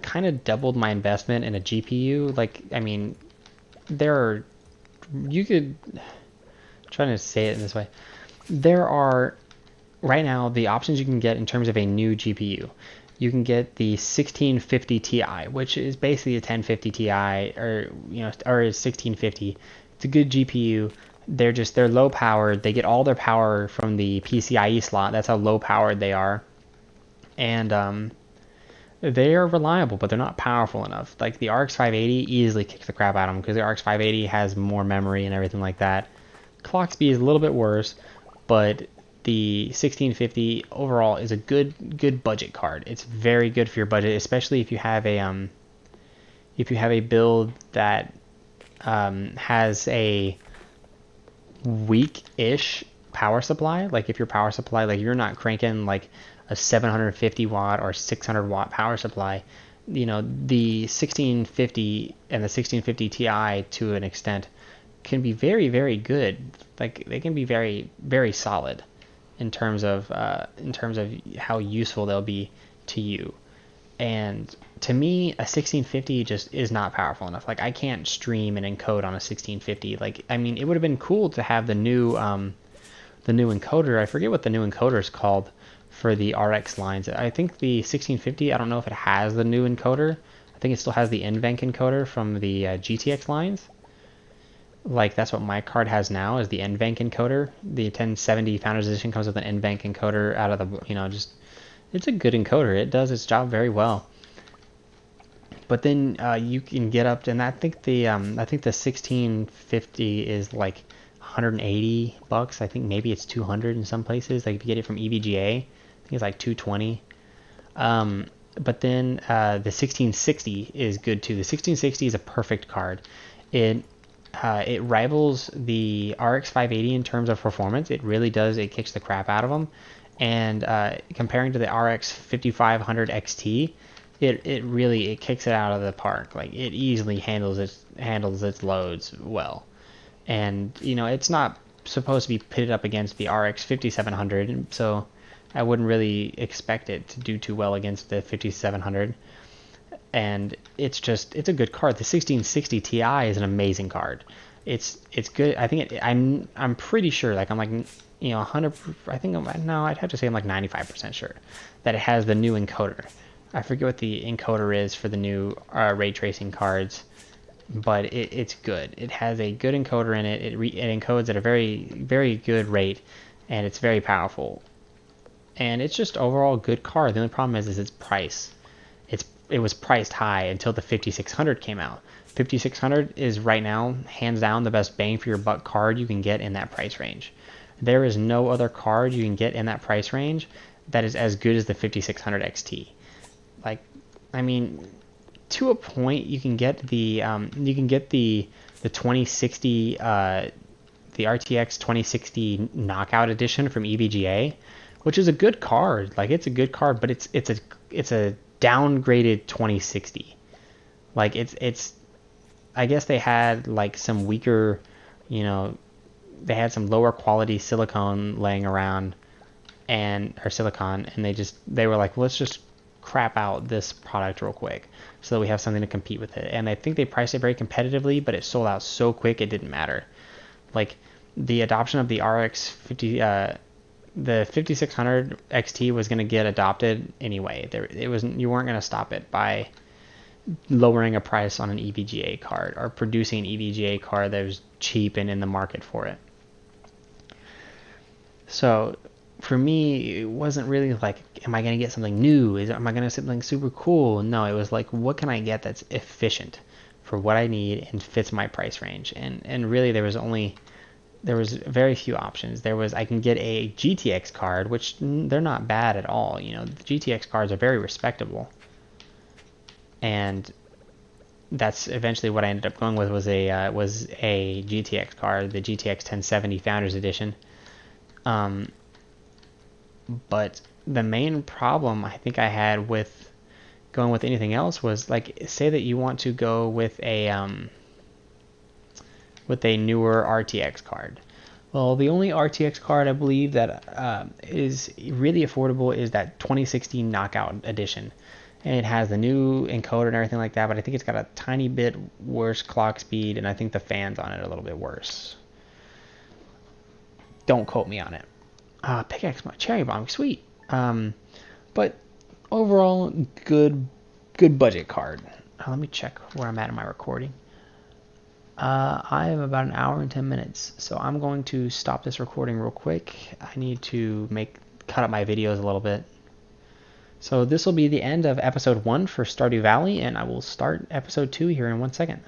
kind of doubled my investment in a GPU. Like, I mean, I'm trying to say it in this way. There are, right now, the options you can get in terms of a new GPU. You can get the 1650 Ti, which is basically a 1050 Ti, or a 1650. It's a good GPU. They're low powered. They get all their power from the PCIe slot. That's how low powered they are. And they are reliable, but they're not powerful enough. Like, the RX 580 easily kicks the crap out of them, because the RX 580 has more memory and everything like that. Clock speed is a little bit worse, but the 1650 overall is a good budget card. It's very good for your budget, especially if you have a build that has a weak-ish power supply. Like, if your power supply, like, you're not cranking like a 750 watt or 600 watt power supply, the 1650 and the 1650 Ti to an extent can be very, very good. Like they can be very, very solid in terms of how useful they'll be to you. And to me, a 1650 just is not powerful enough. Like I can't stream and encode on a 1650. Like I mean, it would have been cool to have the new encoder. I forget what the new encoder is called for the RX lines. I think the 1650. I don't know if it has the new encoder. I think it still has the NVENC encoder from the GTX lines. Like that's what my card has now is the NVENC encoder. The 1070 Founders Edition comes with an NVENC encoder out of the just it's a good encoder. It does its job very well. But then you can get up to, and I think the 1650 is like $180. I think maybe it's 200 in some places. Like if you get it from EVGA, I think it's like 220. But then the 1660 is good too. The 1660 is a perfect card. It rivals the RX 580 in terms of performance. It really does. It kicks the crap out of them. And comparing to the RX 5500 XT, it really kicks it out of the park. Like it easily handles its loads well. And it's not supposed to be pitted up against the RX 5700, so I wouldn't really expect it to do too well against the 5700. And it's a good card. The 1660 Ti is an amazing card. It's good. I think I'm pretty sure. Like I'm like 100. I think no. I'd have to say I'm like 95% sure that it has the new encoder. I forget what the encoder is for the new ray tracing cards, but it's good. It has a good encoder in it. It encodes at a very, very good rate, and it's very powerful. And it's just overall a good card. The only problem is its price. It was priced high until the 5600 came out. 5600 is right now hands down the best bang for your buck card you can get in that price range. There is no other card you can get in that price range that is as good as the 5600 XT. Like, I mean, to a point, you can get the 2060 the RTX 2060 Knockout Edition from EVGA, which is a good card. Like it's a good card, but it's a downgraded 2060. Like it's I guess they had like some weaker, they had some lower quality silicone laying around or silicon, and they were like, let's just crap out this product real quick so that we have something to compete with it. And I think they priced it very competitively, but it sold out so quick it didn't matter. Like the adoption of the RX 50 the 5600 XT was going to get adopted anyway. You weren't going to stop it by lowering a price on an EVGA card or producing an EVGA card that was cheap and in the market for it. So for me, it wasn't really like, am I going to get something new? Am I going to get something super cool? No, it was like, what can I get that's efficient for what I need and fits my price range? And really there was very few options. I can get a GTX card, which they're not bad at all. The GTX cards are very respectable. And that's eventually what I ended up going with was a GTX card, the GTX 1070 Founders Edition. But the main problem I think I had with going with anything else was, like, say that you want to go with a newer RTX card. Well, the only RTX card I believe that is really affordable is that 2060 Knockout Edition. And it has the new encoder and everything like that, but I think it's got a tiny bit worse clock speed, and I think the fans on it are a little bit worse. Don't quote me on it. Pickaxe, my cherry bomb, sweet. But overall, good budget card. Let me check where I'm at in my recording. I am about an hour and 10 minutes, so I'm going to stop this recording real quick. I need to cut up my videos a little bit. So this will be the end of episode 1 for Stardew Valley, and I will start episode 2 here in 1 second.